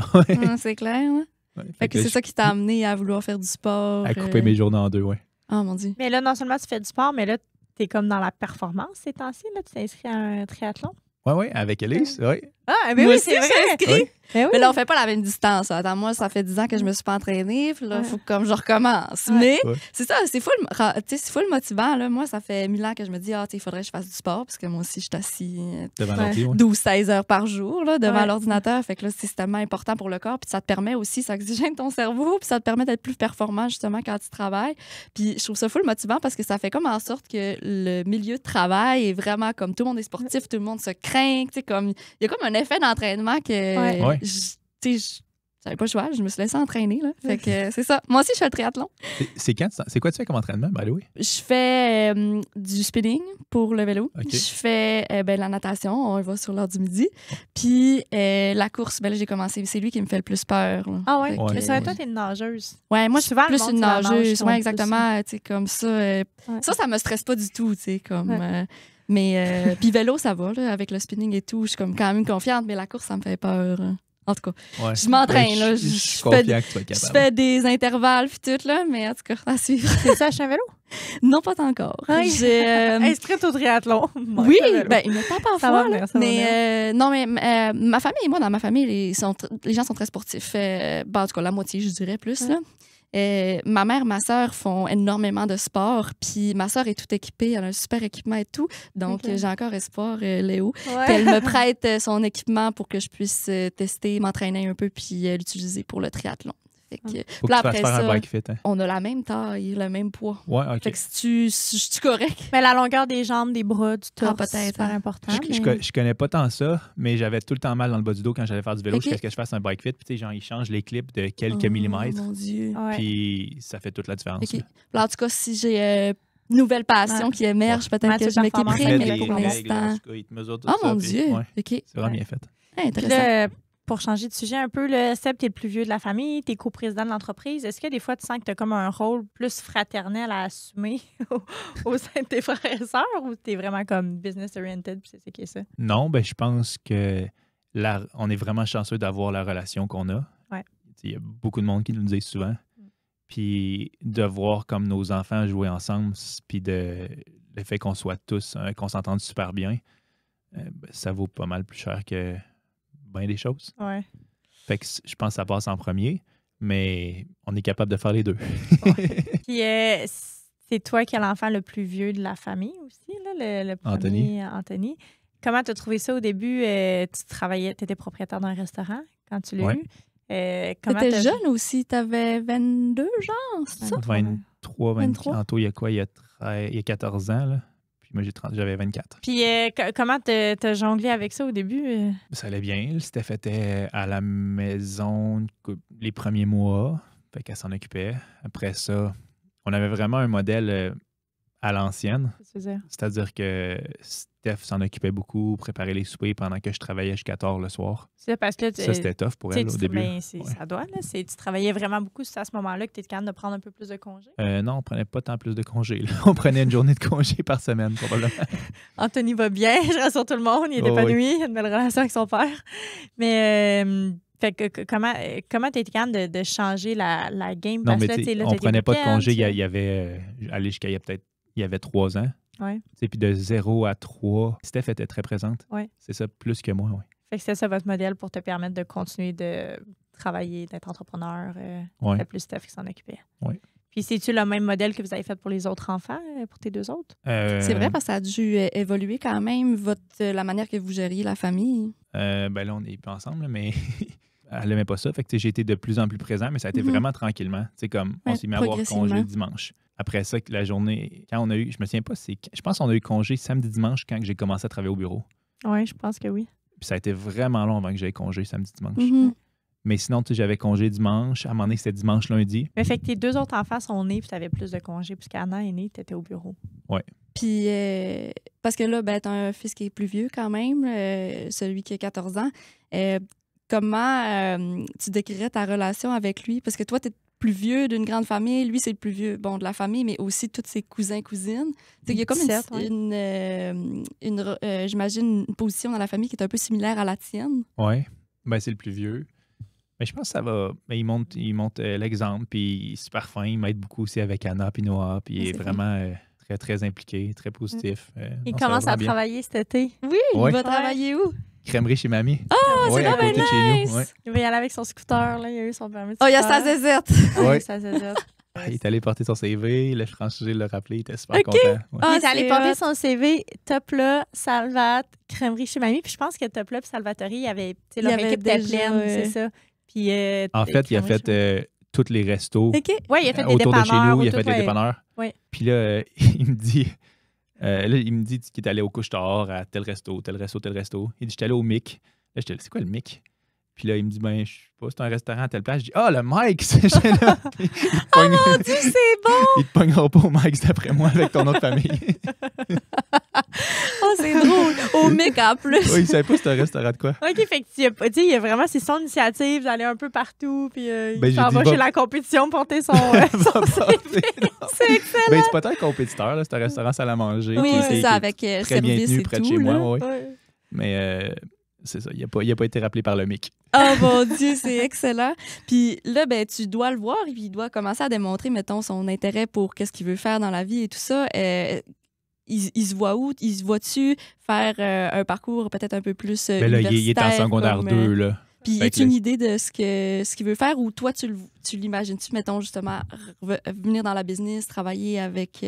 C'est clair. Ouais. Ouais. Fait que c'est là, ça qui t'a amené à vouloir faire du sport. à couper mes journées en deux, ouais. Oh mon Dieu. Mais là, non seulement tu fais du sport, mais là, tu es comme dans la performance ces temps-ci. Là, tu t'es inscrit à un triathlon. Ouais, ouais, avec Elise, ouais. Ah, mais Moi oui, aussi, c'est je vrai. suis inscrite. Ouais. Mais oui. Mais là, on fait pas la même distance. Attends, moi, ça fait 10 ans que je me suis pas entraînée. Puis là, il Ouais. faut comme je recommence. Ouais. Mais Ouais. c'est ça, c'est full, tu sais, c'est full motivant. Là. Moi, ça fait 1000 ans que je me dis, il faudrait que je fasse du sport parce que moi aussi, je suis assis Devant Ouais. l'ordi, ouais. 12-16 heures par jour là, devant Ouais. l'ordinateur. Fait que là, c'est tellement important pour le corps. Puis ça te permet aussi, ça oxygène ton cerveau. Puis ça te permet d'être plus performant justement quand tu travailles. Puis je trouve ça full motivant parce que ça fait comme en sorte que le milieu de travail est vraiment comme tout le monde est sportif, tout le monde se craint. Tu sais, comme, il y a comme un effet d'entraînement que Ouais. Ouais. j'avais pas le choix. Je me suis laissée entraîner. Là. Fait que c'est ça. Moi aussi, je fais le triathlon. C'est quoi tu fais comme entraînement, by the way? Je fais du spinning pour le vélo. OK. Je fais la natation, on y va sur l'heure du midi. Puis la course, là, j'ai commencé. C'est lui qui me fait le plus peur. Là. Ah ouais? Fait Ouais. Mais que, ça, toi, t'es une nageuse. ouais, moi, je suis Souvent, le plus monde une qui la nage nageuse. sont Ouais, plus exactement. Tu sais, comme ça. Ouais. Ça me stresse pas du tout, tu sais, comme... Ouais. mais puis vélo, ça va, là, avec le spinning et tout. Je suis comme quand même confiante, mais la course, ça me fait peur. En tout cas, Ouais. je m'entraîne, là. Je suis Je confiant fais- que tu vas être je capable. fais des intervalles puis tout, là, mais en tout cas, à suivre. C'est ça, acheté un vélo? Non, pas encore. Ouais. J'ai... Inscrite au triathlon. Oui, ben, il me tape Ça va parfois, venir, là. ça va Mais non, mais ma famille et moi, dans ma famille, les gens sont très sportifs. En tout cas, la moitié, je dirais plus. Ouais. Là. Ma mère, ma sœur font énormément de sport. Puis ma sœur est toute équipée. Elle a un super équipement et tout. Donc, Ok. j'ai encore espoir, Léo. Puis Ouais. elle me prête son équipement pour que je puisse tester, m'entraîner un peu puis l'utiliser pour le triathlon. Fait que, Faut que là, tu fasses après faire un ça, bike fit. Hein? on a la même taille, le même poids. Ouais, OK. Fait que si je suis correct. Mais la longueur des jambes, des bras, du torse, peut-être, c'est super hein. important. Je connais pas tant ça, mais j'avais tout le temps mal dans le bas du dos quand j'allais faire du vélo Ok. jusqu'à ce que je fasse un bike fit. Puis, tu sais, genre, ils changent les clips de quelques Oh, millimètres. Mon Dieu. Ouais. Puis, ça fait toute la différence. OK. là. Alors, en tout cas, si j'ai nouvelle passion Ouais. qui émerge, peut-être Match que je de performance, m'équiperai, mais mais pour des l'instant... en tout cas, ils te mesurent tout Oh ça, mon puis, Dieu! ouais, OK. c'est vraiment Ouais. bien fait. Ah, Puis intéressant. là, pour changer de sujet un peu, le Seb, t'es le plus vieux de la famille, t'es coprésident de l'entreprise. Est-ce que des fois, tu sens que t'as comme un rôle plus fraternel à assumer au sein de tes frères et sœurs ou t'es vraiment comme business-oriented puis c'est ce qui est ça? Non, ben je pense que on est vraiment chanceux d'avoir la relation qu'on a. Ouais. Il y a beaucoup de monde qui nous le disent souvent. Puis de voir comme nos enfants jouer ensemble, puis le fait qu'on soit tous, qu'on s'entende super bien, ben, ça vaut pas mal plus cher que bien des choses. Ouais. Fait que je pense que ça passe en premier, mais on est capable de faire les deux. Puis c'est toi qui as l'enfant le plus vieux de la famille aussi, là, le premier, Anthony. Comment tu as trouvé ça au début? Tu travaillais, tu étais propriétaire d'un restaurant quand tu l'as Ouais. eu. Comment T'étais t'as- jeune aussi, t'avais 22, genre, c'est ça? 23, 23. 24. Anto, il y a quoi? Il y a 14 ans, là. Puis moi, j'avais 24. Puis comment t'as jonglé avec ça au début? Ça allait bien. Steph était à la maison les premiers mois. Fait qu'elle s'en occupait. Après ça, on avait vraiment un modèle à l'ancienne. Qu'est-ce que tu veux dire? C'est-à-dire que Steph s'en occupait beaucoup, préparait les soupers pendant que je travaillais jusqu'à tard le soir. C'est parce que Ça, c'était tough pour elle au début. Ben, Ouais. ça doit, là. Tu travaillais vraiment beaucoup. C'est à ce moment-là que tu es capable de prendre un peu plus de congés. Non, on prenait pas tant plus de congés. là. On prenait une journée de congé par semaine, probablement. Anthony va bien, je rassure tout le monde. Il est Oh, épanoui, il a une belle relation avec son père. Mais fait que, comment tu été capable de changer la game? Non, Parce mais que là, tu tu sais, sais, là, on t'as des prenait pas de week-ends, congé. tu sais. Il y avait, allé jusqu'à il y avait 3 ans. Ouais. Tu sais, puis de 0 à 3, Steph était très présente. Ouais. C'est ça, plus que moi, oui. Fait que c'est ça votre modèle pour te permettre de continuer de travailler, d'être entrepreneur. Ouais. C'était plus Steph qui s'en occupait. Ouais. Puis c'est-tu le même modèle que vous avez fait pour les autres enfants, pour tes 2 autres? C'est vrai parce que ça a dû évoluer quand même, la manière que vous gériez la famille. Ben là, on n'est pas ensemble, là, mais elle aimait pas ça. Fait que j'ai été de plus en plus présent, mais ça a été vraiment tranquillement. Comme on s'est mis à avoir congé le dimanche. Après ça, la journée, quand on a eu, je me souviens pas, je pense qu'on a eu congé samedi-dimanche quand j'ai commencé à travailler au bureau. Oui, je pense que oui. Puis ça a été vraiment long avant que j'aie congé samedi-dimanche. Mais sinon, j'avais congé dimanche. À un moment donné, c'était dimanche-lundi. Mais fait que tes 2 autres enfants sont nés, puis tu avais plus de congés. Puisqu'Anna est née, tu étais au bureau. Oui. Puis, parce que là, ben, tu as un fils qui est plus vieux quand même, celui qui a 14 ans. Comment tu décrirais ta relation avec lui? Parce que toi, tu es plus vieux d'une grande famille. Lui, c'est le plus vieux de la famille, mais aussi tous ses cousins, cousines. Il y a comme j'imagine, une position dans la famille qui est un peu similaire à la tienne. Oui. Ben, c'est le plus vieux. Mais je pense que ça va. Ben, il monte l'exemple, puis il est super fin. Il m'aide beaucoup aussi avec Anna et Noah, puis il est vraiment très, très impliqué, très positif. Il commence à travailler cet été. Oui, il va travailler où? Crèmerie chez mamie. C'est à côté nice. de chez nous. Ouais. Il va y aller avec son scooter, là. Il a eu son permis de scooter. Il y a sa zézette. Oui. Sa zézette. Il est allé porter son CV, le franchise l'a rappelé, il était super content. Ouais. Il est allé porter son CV, Topla, Salvat, Crèmerie chez mamie. Puis je pense que Topla et Salvatori, leur équipe était pleine, c'est ça. Puis, en fait, il a fait tous les restos. Oui, il a fait des autour dépanneurs. De chez nous, il a fait des dépanneurs. Ouais. Puis là, il me dit qu'il est allé au couche-tard à tel resto, tel resto, tel resto. Il dit, j'étais allé au Mic. Là, j'étais allé, c'est quoi le Mic? Puis là, il me dit, ben, je sais pas, c'est un restaurant à telle place. Je dis, le Mike! Là. Oh mon Dieu, c'est bon! Il te pognera pas au Mike, d'après moi, avec ton autre famille. C'est drôle! Au Mic en plus! Oui, il savait pas c'était un restaurant de quoi. OK, fait que il y a vraiment, c'est son initiative d'aller un peu partout, puis il s'en va chez la compétition porter son CV. C'est excellent! Ben, c'est pas tant un compétiteur, là, c'est un restaurant salle à manger. Oui, c'est ça, avec très bien tenu près de chez moi. Oui. Mais c'est ça, il n'a pas été rappelé par le Mic. Oh mon Dieu, c'est excellent. Puis là, ben, tu dois le voir et puis il doit commencer à démontrer, mettons, son intérêt pour qu'est-ce qu'il veut faire dans la vie et tout ça. Il se voit où? Il se voit-tu faire un parcours peut-être un peu plus universitaire? Il est en secondaire 2, là. Puis, as-tu une idée de ce qu'il veut faire ou toi, tu l'imagines-tu, mettons, justement, venir dans la business, travailler avec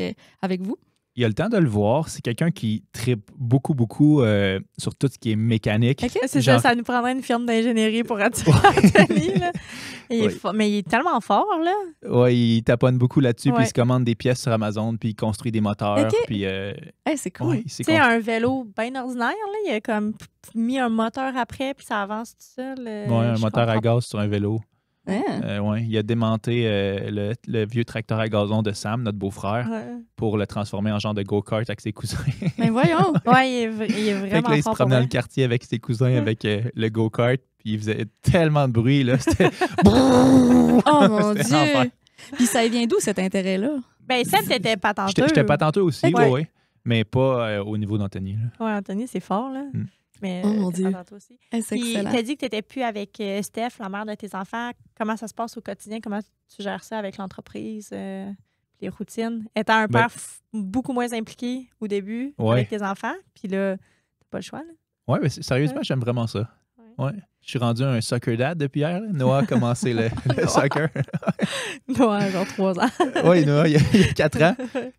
vous? Il a le temps de le voir. C'est quelqu'un qui tripe beaucoup, beaucoup sur tout ce qui est mécanique. Okay. C'est ça nous prendrait une firme d'ingénierie pour attirer Anthony. Là. Mais il est tellement fort, là. Oui, il taponne beaucoup là-dessus, puis il se commande des pièces sur Amazon, puis il construit des moteurs. Puis, c'est cool. C'est un vélo bien ordinaire, là. Il a comme mis un moteur après, puis ça avance tout seul. Un moteur à gaz sur un vélo. Ah. Il a démonté le vieux tracteur à gazon de Sam, notre beau-frère, pour le transformer en genre de go-kart avec ses cousins. Mais voyons! Oui, il est vraiment fort. Il se promenait dans le quartier avec ses cousins avec le go-kart, puis il faisait tellement de bruit. Là, c'était... Oh mon Dieu! Puis ça vient d'où cet intérêt-là? Ben, Sam, t'étais patenteux. J'étais patenteux aussi, oui. Mais pas au niveau d'Anthony. Oui, Anthony, c'est fort, là. Mais, oh mon Dieu. Aussi. C'est excellent. Tu as dit que tu n'étais plus avec Steph, la mère de tes enfants. Comment ça se passe au quotidien? Comment tu gères ça avec l'entreprise, les routines? Étant un père beaucoup moins impliqué au début avec tes enfants, puis là, tu n'as pas le choix. Oui, mais sérieusement, j'aime vraiment ça. Ouais. Je suis rendu un soccer dad depuis hier. Là. Noah a commencé le soccer. Noah, genre 3 ans. Oui, Noah, il y a 4 ans.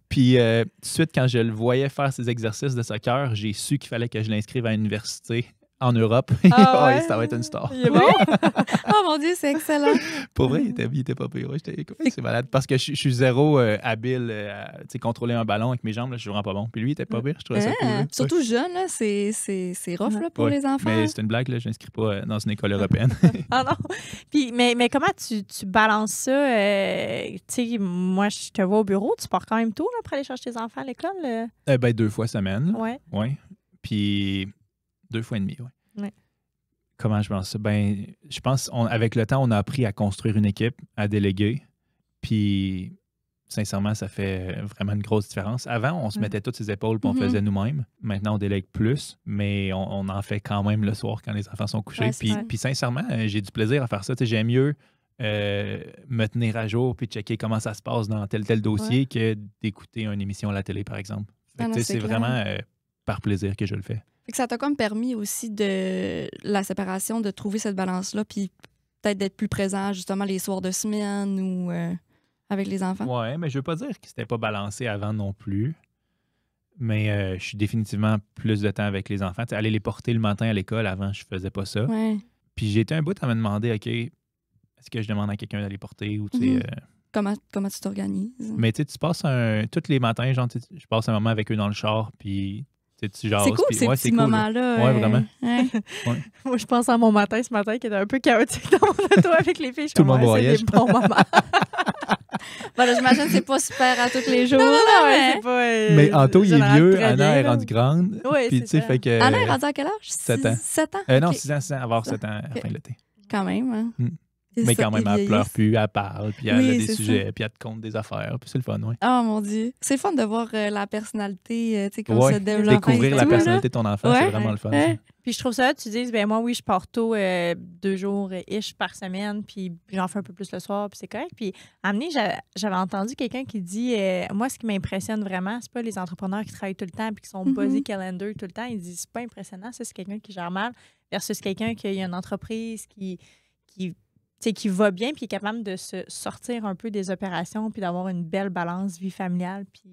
Puis, tout de suite, quand je le voyais faire ses exercices de soccer, j'ai su qu'il fallait que je l'inscrive à l'université en Europe. Ça va être une star. Il est bon? Oh mon Dieu, c'est excellent. Pour vrai, il était pas pire. C'est malade. Parce que je suis zéro habile à contrôler un ballon avec mes jambes. Là, je suis vraiment pas bon. Puis lui, il était pas pire. Je trouvais ça cool. Surtout jeune, là, c'est rough là, pour les enfants. Mais c'est une blague. Je n'inscris pas dans une école européenne. Ah non. Puis, mais comment tu balances ça? Moi, je te vois au bureau. Tu pars quand même tôt là, pour aller chercher tes enfants à l'école? 2 fois semaine. Oui. Puis 2 fois et demi, oui. Ouais. Comment je pense ça? Ben, je pense avec le temps, on a appris à construire une équipe, à déléguer. Puis, sincèrement, ça fait vraiment une grosse différence. Avant, on se mettait toutes ses épaules et on faisait nous-mêmes. Maintenant, on délègue plus, mais on en fait quand même le soir quand les enfants sont couchés. Puis, sincèrement, j'ai du plaisir à faire ça. J'aime mieux me tenir à jour puis checker comment ça se passe dans tel dossier que d'écouter une émission à la télé, par exemple. C'est vraiment par plaisir que je le fais. Fait que ça t'a comme permis aussi de la séparation, de trouver cette balance-là, puis peut-être d'être plus présent justement les soirs de semaine ou avec les enfants. Oui, mais je veux pas dire que c'était pas balancé avant non plus. Mais je suis définitivement plus de temps avec les enfants. Aller les porter le matin à l'école, avant, je faisais pas ça. Ouais. Puis j'ai été un bout à me demander, OK, est-ce que je demande à quelqu'un d'aller porter ou tu sais. Mhm. Comment tu t'organises? Mais tu passes tous les matins, genre, je passe un moment avec eux dans le char, puis tu jases. C'est cool, puis, ces ouais, petits c'est cool, là. moments-là. Ouais, vraiment. Ouais. Moi, je pense à mon matin ce matin qui était un peu chaotique dans mon auto avec les filles. Je suis Tout le comme, monde ouais, broyait, c'est des bons moments. Voilà, j'imagine que c'est pas super à tous les jours. Non, là, ouais, c'est pas. Mais Anto, il est général, vieux, très Anna bien, est là. rendue grande. Oui, Puis c'est tu sais, ça. fait que. Anna est rendue à quel âge? 7 ans. 7 ans? Non, Ok. 6 ans, 6 ans, avoir Ça. 7 ans à la fin de l'été. Quand même, hein? Mm. C'est Mais ça, quand même, ils elle pleure vieillissent. plus, elle parle, puis elle Oui, a des c'est sujets, puis elle te compte des affaires, puis c'est le fun, oui. Oh mon Dieu. C'est le fun de voir la personnalité, tu sais, comme Ouais, se développer. découvrir et la tout, personnalité de ton enfant, Ouais. c'est vraiment le fun. ça. Ouais. Puis je trouve ça, tu dis, ben moi, oui, je pars tôt 2 jours ish par semaine, puis j'en fais un peu plus le soir, puis c'est correct. Puis à un moment donné, j'avais entendu quelqu'un qui dit, moi, ce qui m'impressionne vraiment, c'est pas les entrepreneurs qui travaillent tout le temps puis qui sont Mhm. busy calendar tout le temps. Ils disent, c'est pas impressionnant, ça, c'est quelqu'un qui gère mal, versus quelqu'un qui a une entreprise qui tu sais, qui va bien puis qui est capable de se sortir un peu des opérations puis d'avoir une belle balance vie familiale puis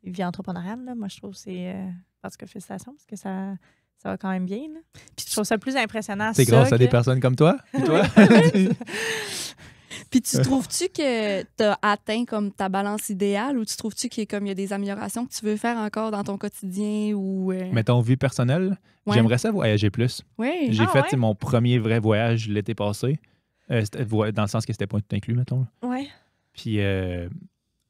vie entrepreneuriale. Là. Moi, je trouve que c'est... parce que félicitations, parce que ça va quand même bien. Là. Puis je trouve ça plus impressionnant. C'est ça, grâce à que- des personnes comme toi. Puis toi? Puis tu trouves-tu que tu as atteint comme ta balance idéale ou tu trouves-tu qu'il y a, comme, il y a des améliorations que tu veux faire encore dans ton quotidien ou... Mettons, vie personnelle, Ouais. j'aimerais ça voyager plus. Oui. J'ai Ah fait ouais? tu sais, mon premier vrai voyage l'été passé. Dans le sens que c'était pas tout inclus, mettons. Ouais. Puis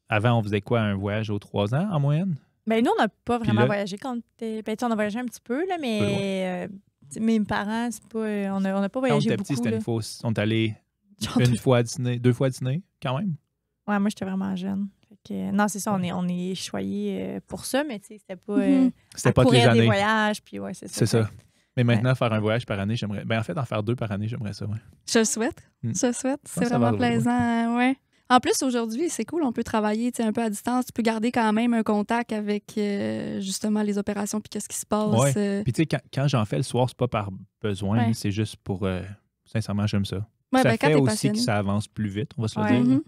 avant, on faisait quoi? Un voyage aux 3 ans en moyenne? Ben, nous, on n'a pas Puis vraiment là- voyagé quand on était... Ben, tu sais, on a voyagé un petit peu, là, mais... mes parents, c'est pas... on n'a pas Quand on voyagé était beaucoup. petit, c'était là. une fois. On est allé Genre une fois à dîner, 2 fois à dîner, quand même. Ouais, moi, j'étais vraiment jeune. Fait que, non, c'est ça, on est choyés pour ça, mais tu sais, c'était pas... Mhm. C'était à pas tous les courir des années. voyages, puis ouais, c'est ça. C'est ça. Mais maintenant, faire un voyage par année, j'aimerais. Ben, en fait, en faire 2 par année, j'aimerais ça, ouais. Je le souhaite. Mm. Je le souhaite. C'est Ça va vraiment arriver, plaisant. Ouais. En plus, aujourd'hui, c'est cool. On peut travailler un peu à distance. Tu peux garder quand même un contact avec justement les opérations puis qu'est-ce qui se passe. Ouais. Puis tu sais, quand j'en fais le soir, c'est pas par besoin, Ouais. c'est juste pour. Sincèrement, j'aime ça. Ouais, Ça ben, quand fait t'es aussi passionné. que ça avance plus vite, on va se le Ouais. dire. Mhm.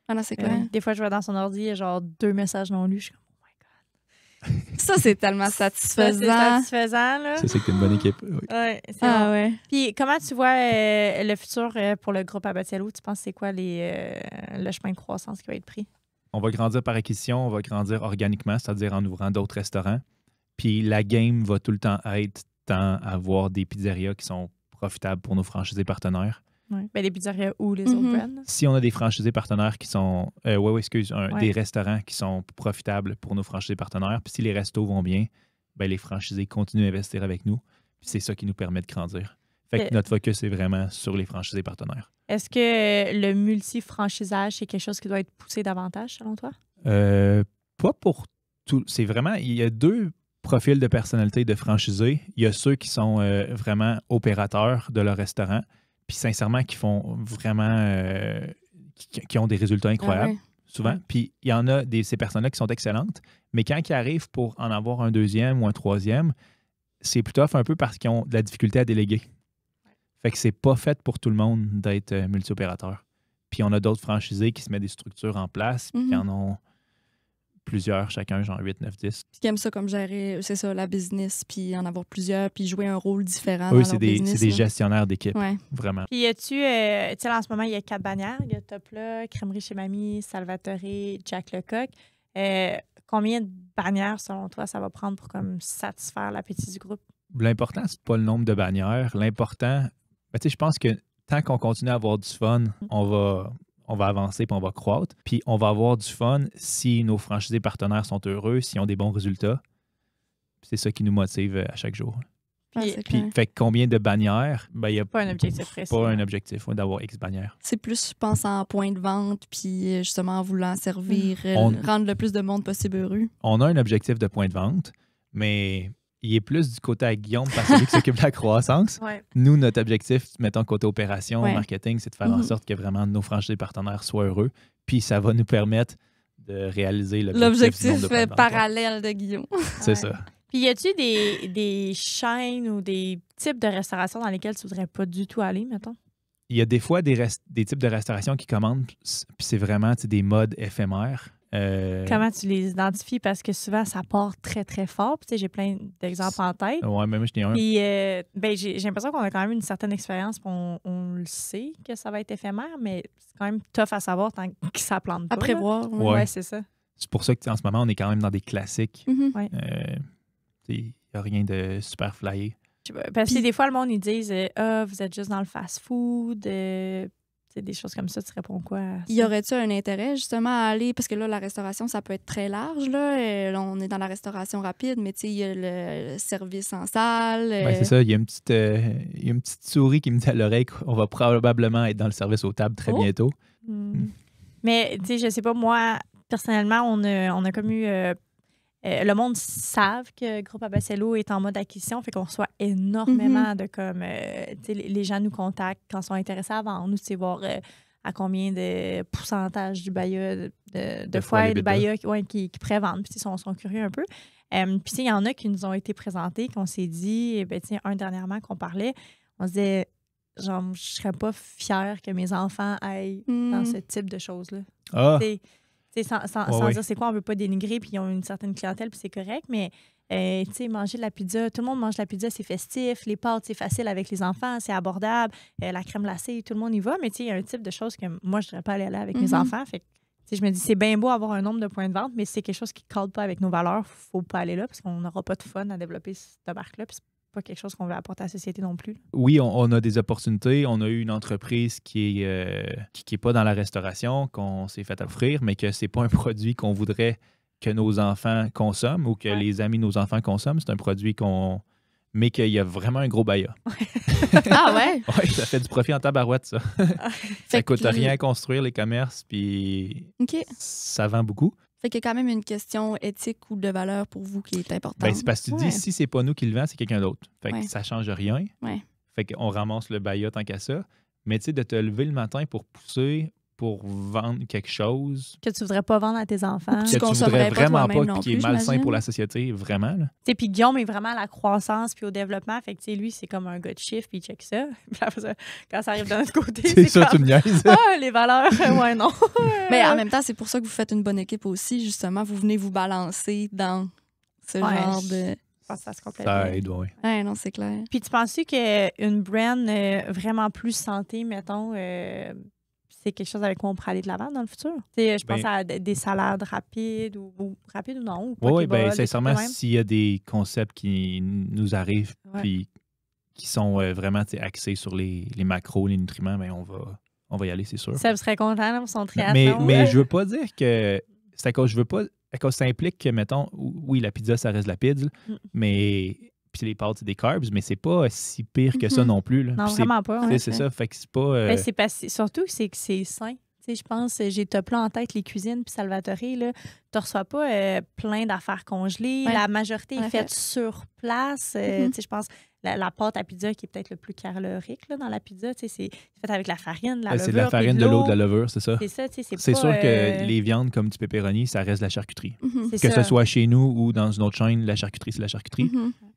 Ah non, c'est clair. Des fois, je vais dans son ordi, il y a genre 2 messages non lus. Je suis comme, Ça, c'est tellement ça, satisfaisant. c'est satisfaisant, là. Ça, c'est que t'es une bonne équipe. Oui. Ouais, c'est Ah bon. ouais. Puis, comment tu vois le futur pour le groupe Abatiello? Tu penses que c'est quoi le chemin de croissance qui va être pris? On va grandir par acquisition, on va grandir organiquement, c'est-à-dire en ouvrant d'autres restaurants. Puis la game va tout le temps être avoir des pizzerias qui sont profitables pour nos franchisés partenaires. Ouais. Ben, les pizzerias ou les Mhm. autres brands. Si on a des franchisés partenaires qui sont. Ouais. Des restaurants qui sont profitables pour nos franchisés partenaires. Puis si les restos vont bien, ben les franchisés continuent à investir avec nous. Puis c'est ça qui nous permet de grandir. Fait que Et- notre focus est vraiment sur les franchisés partenaires. Est-ce que le multi-franchisage, c'est quelque chose qui doit être poussé davantage, selon toi? Pas pour tout. C'est vraiment. Il y a 2 profils de personnalité de franchisés. Il y a ceux qui sont vraiment opérateurs de leur restaurant. Puis sincèrement, qui font vraiment. Qui ont des résultats incroyables. Ah ouais. Souvent. Ouais. Puis il y en a ces personnes-là qui sont excellentes, mais quand ils arrivent pour en avoir un 2e ou un 3e, c'est plus tough un peu parce qu'ils ont de la difficulté à déléguer. Fait que c'est pas fait pour tout le monde d'être multi-opérateur. Puis on a d'autres franchisés qui se mettent des structures en place, puis qui en ont plusieurs, chacun, genre 8, 9, 10. Puis qui aiment ça comme gérer, c'est ça, la business, puis en avoir plusieurs, puis jouer un rôle différent Eux, dans c'est leur des business. des là. gestionnaires d'équipe, Ouais. vraiment. Puis, y a-tu, tu sais, là, en ce moment, il y a 4 bannières. Il y a Topla, Crèmerie chez Mamie, Salvatore, Jack Lecoq. Combien de bannières, selon toi, ça va prendre pour comme satisfaire l'appétit du groupe? L'important, c'est pas le nombre de bannières. L'important, ben, tu sais, je pense que tant qu'on continue à avoir du fun, on va avancer puis on va croître. Puis on va avoir du fun si nos franchisés partenaires sont heureux, s'ils ont des bons résultats. C'est ça qui nous motive à chaque jour. Ah, Puis- c'est Puis, clair. fait que combien de bannières? Ben, il n'y a Pas un objectif précis. pas un objectif d'avoir X bannières. C'est plus, je pense, en point de vente, puis justement en voulant servir, rendre le plus de monde possible heureux. On a un objectif de point de vente, mais il est plus du côté à Guillaume parce que c'est lui qui s'occupe de la croissance. Ouais. Nous, notre objectif, mettons côté opération, Ouais. marketing, c'est de faire en Mhm. sorte que vraiment nos franchisés partenaires soient heureux. Puis ça va nous permettre de réaliser l'objectif du L'objectif nombre de points de vente. parallèle de Guillaume. C'est Ouais. ça. Puis, y a-tu des chaînes ou des types de restauration dans lesquelles tu voudrais pas du tout aller, mettons? Il y a des fois des types de restauration qui commandent, puis c'est vraiment des modes éphémères. Comment tu les identifies? Parce que souvent, ça part très, très fort. Puis, tu sais, j'ai plein d'exemples en tête. Ouais, mais moi, j'en ai un. Puis, j'ai l'impression qu'on a quand même une certaine expérience. Puis on le sait que ça va être éphémère, mais c'est quand même tough à savoir tant que ça plante pas. À prévoir. Ouais. Ouais, c'est ça. C'est pour ça qu'en ce moment, on est quand même dans des classiques. Mhm. Il n'y a rien de super flyé. Parce que des fois, le monde, ils disent vous êtes juste dans le fast-food. Des choses comme ça, tu réponds quoi à ça? Y aurait-tu un intérêt justement à aller, parce que là, la restauration, ça peut être très large, là. Là, on est dans la restauration rapide, mais tu sais, il y a le service en salle. Ben, c'est ça, il y a une petite souris qui me dit à l'oreille qu'on va probablement être dans le service aux tables très bientôt. Mais tu sais, je sais pas, moi, personnellement, on a comme eu... le monde savent que Groupe Abacello est en mode acquisition, fait qu'on reçoit énormément de comme... tu sais, les gens nous contactent quand ils sont intéressés à vendre, nous, tu sais, voir à combien de pourcentage du BAYA, de fois de BAYA qui prévendent, puis ils sont curieux un peu. Puis tu sais, il y en a qui nous ont été présentés, qu'on s'est dit, ben tu sais, un dernièrement qu'on parlait, on se disait, genre, je serais pas fière que mes enfants aillent dans ce type de choses-là. Ah! Sans dire c'est quoi, on veut pas dénigrer, puis ils ont une certaine clientèle, puis c'est correct, mais tu sais, manger de la pizza, tout le monde mange de la pizza, c'est festif, les pâtes, c'est facile avec les enfants, c'est abordable, la crème glacée, tout le monde y va, mais tu sais, il y a un type de choses que moi, je ne voudrais pas aller là avec mes enfants, fait que tu sais, je me dis, c'est bien beau avoir un nombre de points de vente, mais si c'est quelque chose qui ne cadre pas avec nos valeurs, faut pas aller là, parce qu'on n'aura pas de fun à développer cette marque-là, puis c'est pas quelque chose qu'on veut apporter à la société non plus. Oui, on a des opportunités. On a eu une entreprise qui est pas dans la restauration, qu'on s'est fait offrir, mais que c'est pas un produit qu'on voudrait que nos enfants consomment ou que les amis de nos enfants consomment. C'est un produit mais qu'il y a vraiment un gros BAYA. Ah ouais? Oui, ça fait du profit en tabarouette, ça. Ça coûte rien à construire, les commerces, puis ça vend beaucoup. Fait qu'il y a quand même une question éthique ou de valeur pour vous qui est importante. Ben, c'est parce que tu dis, si c'est pas nous qui le vend, c'est quelqu'un d'autre. Fait que ça change rien. Ouais. Fait qu'on ramasse le BAYA tant qu'à ça. Mais tu sais, de te lever le matin pour pousser, pour vendre quelque chose que tu voudrais pas vendre à tes enfants. Que tu voudrais vraiment pas, qui est malsain j'imagine. pour la société, vraiment. Là. Puis Guillaume est vraiment à la croissance puis au développement. Fait que lui, c'est comme un gars de chiffre, puis il check ça. Puis après ça, quand ça arrive de notre côté, c'est ça, comme, tu me niaises. les valeurs, ouais, non. Mais en même temps, c'est pour ça que vous faites une bonne équipe aussi. Justement, vous venez vous balancer dans ce genre de... Je pense que ça se complète. Ça aide, oui. Ouais, non, c'est clair. Puis tu penses-tu qu'une brand vraiment plus santé, mettons, c'est quelque chose avec quoi on pourrait aller de l'avant dans le futur? Je pense à des salades rapides ou rapides ou non. Oui, bien, sincèrement, s'il y a des concepts qui nous arrivent puis qui sont vraiment axés sur les macros, les nutriments, bien, on va y aller, c'est sûr. Ça serait content là, pour son triathlon. Mais je veux pas dire que c'est à cause, je veux pas, à cause ça implique que, mettons, oui, la pizza, ça reste de la pizza, mais puis les pâtes, c'est des carbs, mais c'est pas si pire que ça non plus. Là. Non, puis vraiment pas. C'est ça, fait que c'est pas... surtout que c'est sain. Je pense, j'ai top là en tête, les cuisines puis Salvatore, là, tu reçois pas plein d'affaires congelées. Ouais. La majorité est faite sur place. Je pense la pâte à pizza qui est peut-être le plus calorique là, dans la pizza, c'est fait avec la farine, la levure. C'est de la farine, de l'eau, de la levure, c'est ça. C'est ça, c'est sûr que les viandes comme du pepperoni, ça reste de la charcuterie. Que ça. ce soit chez nous ou dans une autre chaîne, la charcuterie, c'est la charcuterie.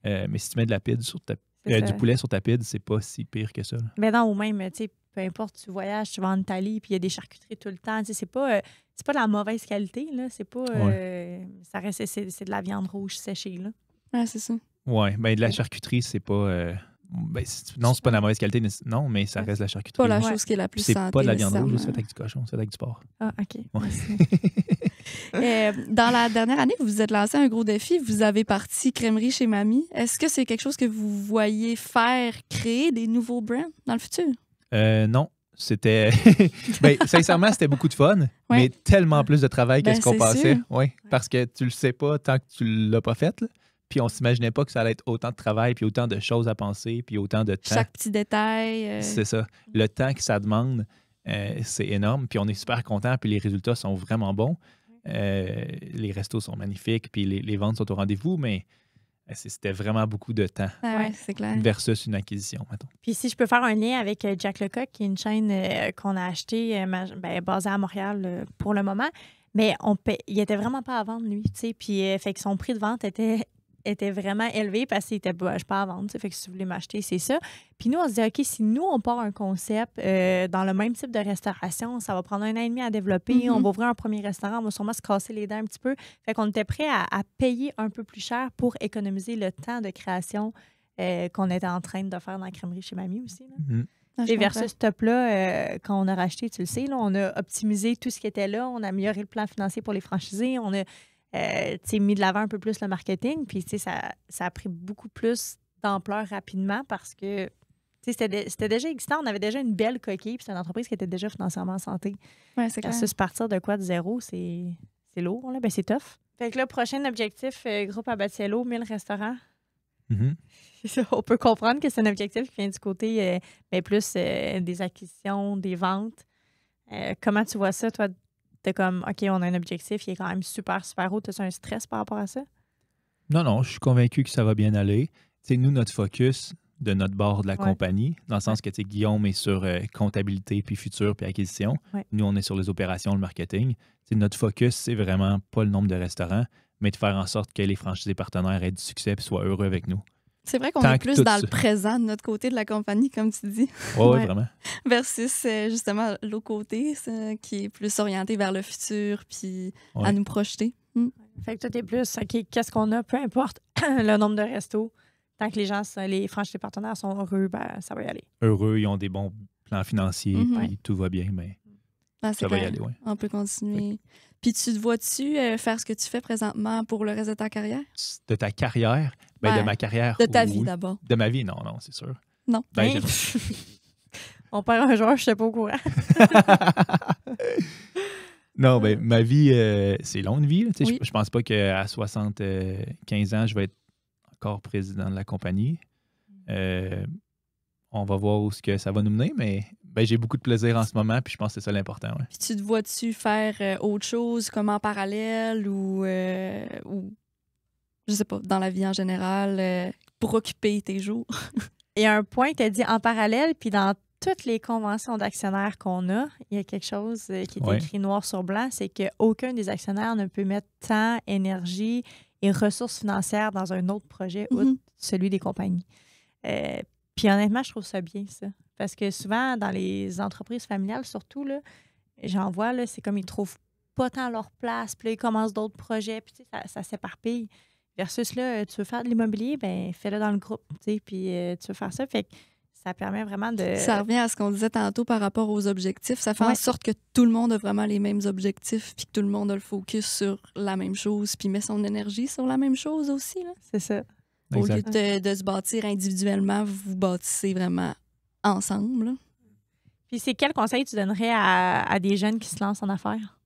Mais si tu mets de la pizza sur du poulet sur ta pizza, c'est pas si pire que ça. Mais non, ou même, tu sais, peu importe, tu voyages, tu vas en Italie, puis il y a des charcuteries tout le temps. C'est pas de la mauvaise qualité, là. C'est pas... ça reste, c'est de la viande rouge séchée, là. Ouais, c'est ça. Oui, bien de la charcuterie, c'est pas... non, c'est pas de la mauvaise qualité, non, mais ça reste de la charcuterie. Pas la chose qui est la plus santé. C'est pas de la viande rouge, c'est fait avec du cochon, c'est avec du porc. Ah, OK. Dans la dernière année que vous vous êtes lancé un gros défi, vous avez parti crèmerie chez Mamie. Est-ce que c'est quelque chose que vous voyez faire, créer des nouveaux brands dans le futur? Non. C'était. Sincèrement, c'était beaucoup de fun, mais tellement plus de travail que ce qu'on pensait. Oui, parce que tu le sais pas tant que tu l'as pas fait. Là. Puis on s'imaginait pas que ça allait être autant de travail, puis autant de choses à penser, puis autant de temps. Chaque petit détail. C'est ça. Le temps que ça demande, c'est énorme. Puis on est super contents, puis les résultats sont vraiment bons. Les restos sont magnifiques, puis les ventes sont au rendez-vous, mais c'était vraiment beaucoup de temps c'est clair. versus une acquisition, mettons. Puis si je peux faire un lien avec Jack Lecoq, qui est une chaîne qu'on a achetée basée à Montréal pour le moment, mais il était vraiment pas à vendre, lui, tu sais, puis fait que son prix de vente était était vraiment élevé parce qu'il était je pas à vendre. Fait que si tu voulais m'acheter, c'est ça. Puis nous, on se dit, OK, si nous, on part un concept dans le même type de restauration, ça va prendre 1 an et demi à développer. On va ouvrir un premier restaurant, on va sûrement se casser les dents un petit peu. Fait qu'on était prêt à payer un peu plus cher pour économiser le temps de création qu'on était en train de faire dans la crèmerie chez Mamie aussi. Là. Et versus ce top-là, quand on a racheté, tu le sais, là, on a optimisé tout ce qui était là, on a amélioré le plan financier pour les franchisés, on a mis de l'avant un peu plus le marketing, puis ça a pris beaucoup plus d'ampleur rapidement parce que c'était déjà existant, on avait déjà une belle coquille, puis c'est une entreprise qui était déjà financièrement en santé. Ouais, c'est clair. Versus partir de quoi de zéro, c'est lourd, là, ben c'est tough. Fait que là, prochain objectif, groupe Abatiello, 1000 restaurants. On peut comprendre que c'est un objectif qui vient du côté plus des acquisitions, des ventes. Comment tu vois ça, toi? T'es comme, OK, on a un objectif qui est quand même super, super haut. T'as un stress par rapport à ça? Non, je suis convaincu que ça va bien aller. T'sais, nous, notre focus de notre bord de la compagnie, dans le sens que Guillaume est sur comptabilité, puis futur, puis acquisition. Ouais. Nous, on est sur les opérations, le marketing. T'sais, notre focus, c'est vraiment pas le nombre de restaurants, mais de faire en sorte que les franchisés partenaires aient du succès et soient heureux avec nous. C'est vrai qu'on est plus dans le présent de notre côté de la compagnie, comme tu dis. Oui, vraiment. Versus, justement, l'autre côté, qui est plus orienté vers le futur puis à nous projeter. Fait que toi, t'es plus, OK, qu'est-ce qu'on a, peu importe le nombre de restos. Tant que les franchisés partenaires sont heureux, ben, ça va y aller. Heureux, ils ont des bons plans financiers, puis tout va bien, mais ça va y aller, oui. On peut continuer. Puis tu te vois-tu faire ce que tu fais présentement pour le reste de ta carrière? De ta carrière? Ben, de ma carrière. De ta vie d'abord. De ma vie, non, c'est sûr. Non. Ben, on perd un joueur, je ne sais pas au courant. Non, ben, ma vie, c'est longue vie. Oui. Je pense pas qu'à 75 ans, je vais être encore président de la compagnie. On va voir où ça va nous mener, mais j'ai beaucoup de plaisir en ce moment, puis je pense que c'est ça l'important. Ouais. Puis tu te vois-tu faire autre chose comme en parallèle ou je sais pas, dans la vie en général, pour occuper tes jours? Il y a un point, tu as dit en parallèle, puis dans toutes les conventions d'actionnaires qu'on a, il y a quelque chose qui est écrit noir sur blanc, c'est qu'aucun des actionnaires ne peut mettre temps, énergie et ressources financières dans un autre projet outre celui des compagnies. Puis honnêtement, je trouve ça bien, ça. Parce que souvent, dans les entreprises familiales, surtout, là, j'en vois, là, c'est comme ils trouvent pas tant leur place, puis là, ils commencent d'autres projets, puis ça s'éparpille. Versus, là, tu veux faire de l'immobilier, ben fais-le dans le groupe, puis tu veux faire ça. Fait que ça permet vraiment de... Ça revient à ce qu'on disait tantôt par rapport aux objectifs. Ça fait en sorte que tout le monde a vraiment les mêmes objectifs, puis que tout le monde a le focus sur la même chose, puis met son énergie sur la même chose aussi, là. C'est ça. Au lieu de se bâtir individuellement, vous bâtissez vraiment ensemble. Là. Puis c'est quel conseil tu donnerais à des jeunes qui se lancent en affaires?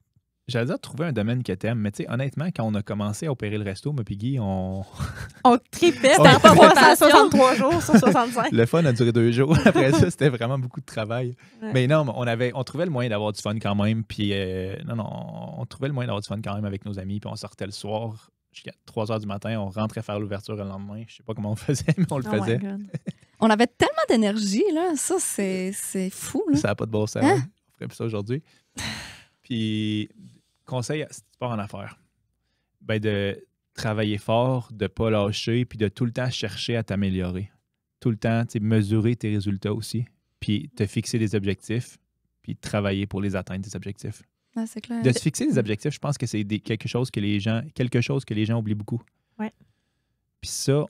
J'allais dire trouver un domaine que t'aimes, mais tu sais, honnêtement, quand on a commencé à opérer le resto, moi et Guy, on tripait, c'était pas 63 jours sur 65. Le fun a duré 2 jours. Après ça, c'était vraiment beaucoup de travail. Ouais. Mais non, on trouvait le moyen d'avoir du fun quand même. Puis on trouvait le moyen d'avoir du fun quand même avec nos amis. Puis on sortait le soir jusqu'à 3 h du matin. On rentrait faire l'ouverture le lendemain. Je sais pas comment on faisait, mais on le faisait. On avait tellement d'énergie, là. Ça, c'est fou. Là. Ça n'a pas de bon sens. Hein? On ferait plus ça aujourd'hui. Puis, conseil, si tu pars en affaires, ben de travailler fort, de ne pas lâcher, puis de tout le temps chercher à t'améliorer. Tout le temps, mesurer tes résultats aussi, puis te fixer des objectifs, puis travailler pour les atteindre, tes objectifs. Ah, c'est clair. De se fixer des objectifs, je pense que c'est quelque chose que les gens oublient beaucoup. Ouais. Puis ça,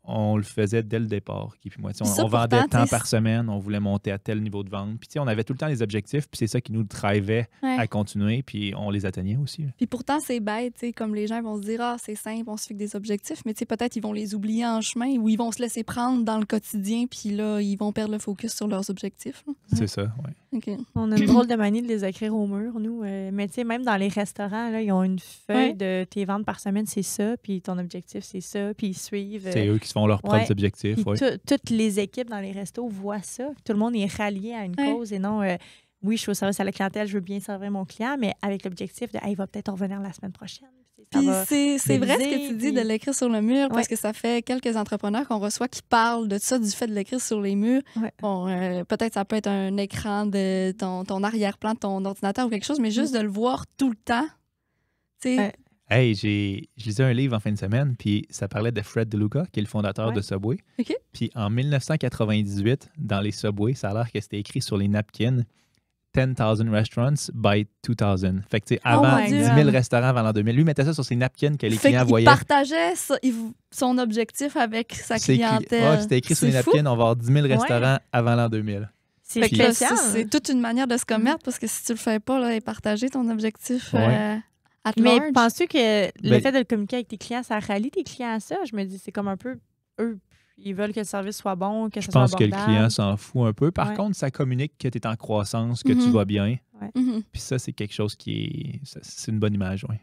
on le faisait dès le départ. Puis moi, on vendait tant par semaine, on voulait monter à tel niveau de vente. Puis on avait tout le temps les objectifs, puis c'est ça qui nous drivait à continuer, puis on les atteignait aussi. Puis pourtant, c'est bête, comme les gens vont se dire « Ah, c'est simple, on se fixe des objectifs », mais peut-être ils vont les oublier en chemin ou ils vont se laisser prendre dans le quotidien, puis là, ils vont perdre le focus sur leurs objectifs. C'est ça, oui. Okay. On a une drôle de manie de les écrire au mur, nous. Mais tu sais, même dans les restaurants, là, ils ont une feuille de tes ventes par semaine, c'est ça, puis ton objectif, c'est ça, puis ils suivent. C'est eux qui se font leurs propres objectifs. Toutes les équipes dans les restos voient ça. Tout le monde est rallié à une cause et non, oui, je suis au service à la clientèle, je veux bien servir mon client, mais avec l'objectif de, il va peut-être revenir la semaine prochaine. C'est vrai ce que tu dis de l'écrire sur le mur, parce que ça fait quelques entrepreneurs qu'on reçoit qui parlent de ça, du fait de l'écrire sur les murs. Ouais. Bon, peut-être ça peut être un écran de ton arrière-plan de ton ordinateur ou quelque chose, mais juste de le voir tout le temps. Hey, je lisais un livre en fin de semaine, puis ça parlait de Fred DeLuca, qui est le fondateur Ouais. de Subway. OK. Puis en 1998, dans les Subway, ça a l'air que c'était écrit sur les napkins 10,000 restaurants by 2000. Fait que, tu sais, avant my 10 God. 000 restaurants avant l'an 2000. Lui, il mettait ça sur ses napkins que les Fait clients qu'il voyaient. partageait son objectif avec sa C'est écrit- clientèle. ouais, c'était écrit sur les C'est fou. napkins, on va avoir 10 000 restaurants avant l'an 2000. C'est Fait que là, spécial. c'est toute une manière de se commettre parce que si tu le fais pas là, et partager ton objectif Ouais. at Mais large. penses-tu que le Ben- fait de le communiquer avec tes clients, ça rallie tes clients à ça? Je me dis, c'est comme un peu, eux, ils veulent que le service soit bon, que Je ça soit pense que abordable. le client s'en fout un peu. Par Ouais. contre, ça communique que tu es en croissance, que tu Mhm. vas bien. Mhm. Puis ça, c'est quelque chose c'est une bonne image, oui.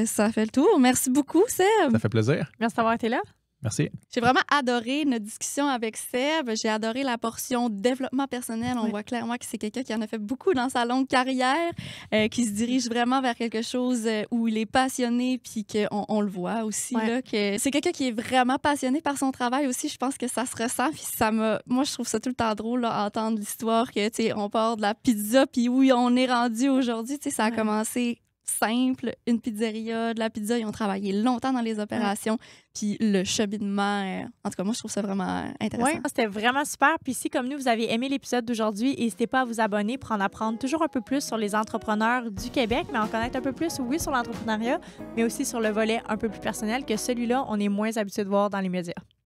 Ça fait le tour. Merci beaucoup, Seb. Ça fait plaisir. Merci d'avoir été là. Merci. J'ai vraiment adoré notre discussion avec Seb. J'ai adoré la portion développement personnel. On Ouais. voit clairement que c'est quelqu'un qui en a fait beaucoup dans sa longue carrière, qui se dirige vraiment vers quelque chose où il est passionné, puis qu'on le voit aussi, Ouais. là, que c'est quelqu'un qui est vraiment passionné par son travail aussi. Je pense que ça se ressent, puis moi, je trouve ça tout le temps drôle, là, entendre l'histoire que, tu sais, on part de la pizza, puis où on est rendu aujourd'hui. Tu sais, ça a Ouais. commencé simple, une pizzeria, de la pizza. Ils ont travaillé longtemps dans les opérations. Puis le cheminement, en tout cas, moi, je trouve ça vraiment intéressant. Oui, c'était vraiment super. Puis si, comme nous, vous avez aimé l'épisode d'aujourd'hui, n'hésitez pas à vous abonner pour en apprendre toujours un peu plus sur les entrepreneurs du Québec, mais en connaître un peu plus, oui, sur l'entrepreneuriat, mais aussi sur le volet un peu plus personnel que celui-là, on est moins habitué de voir dans les médias.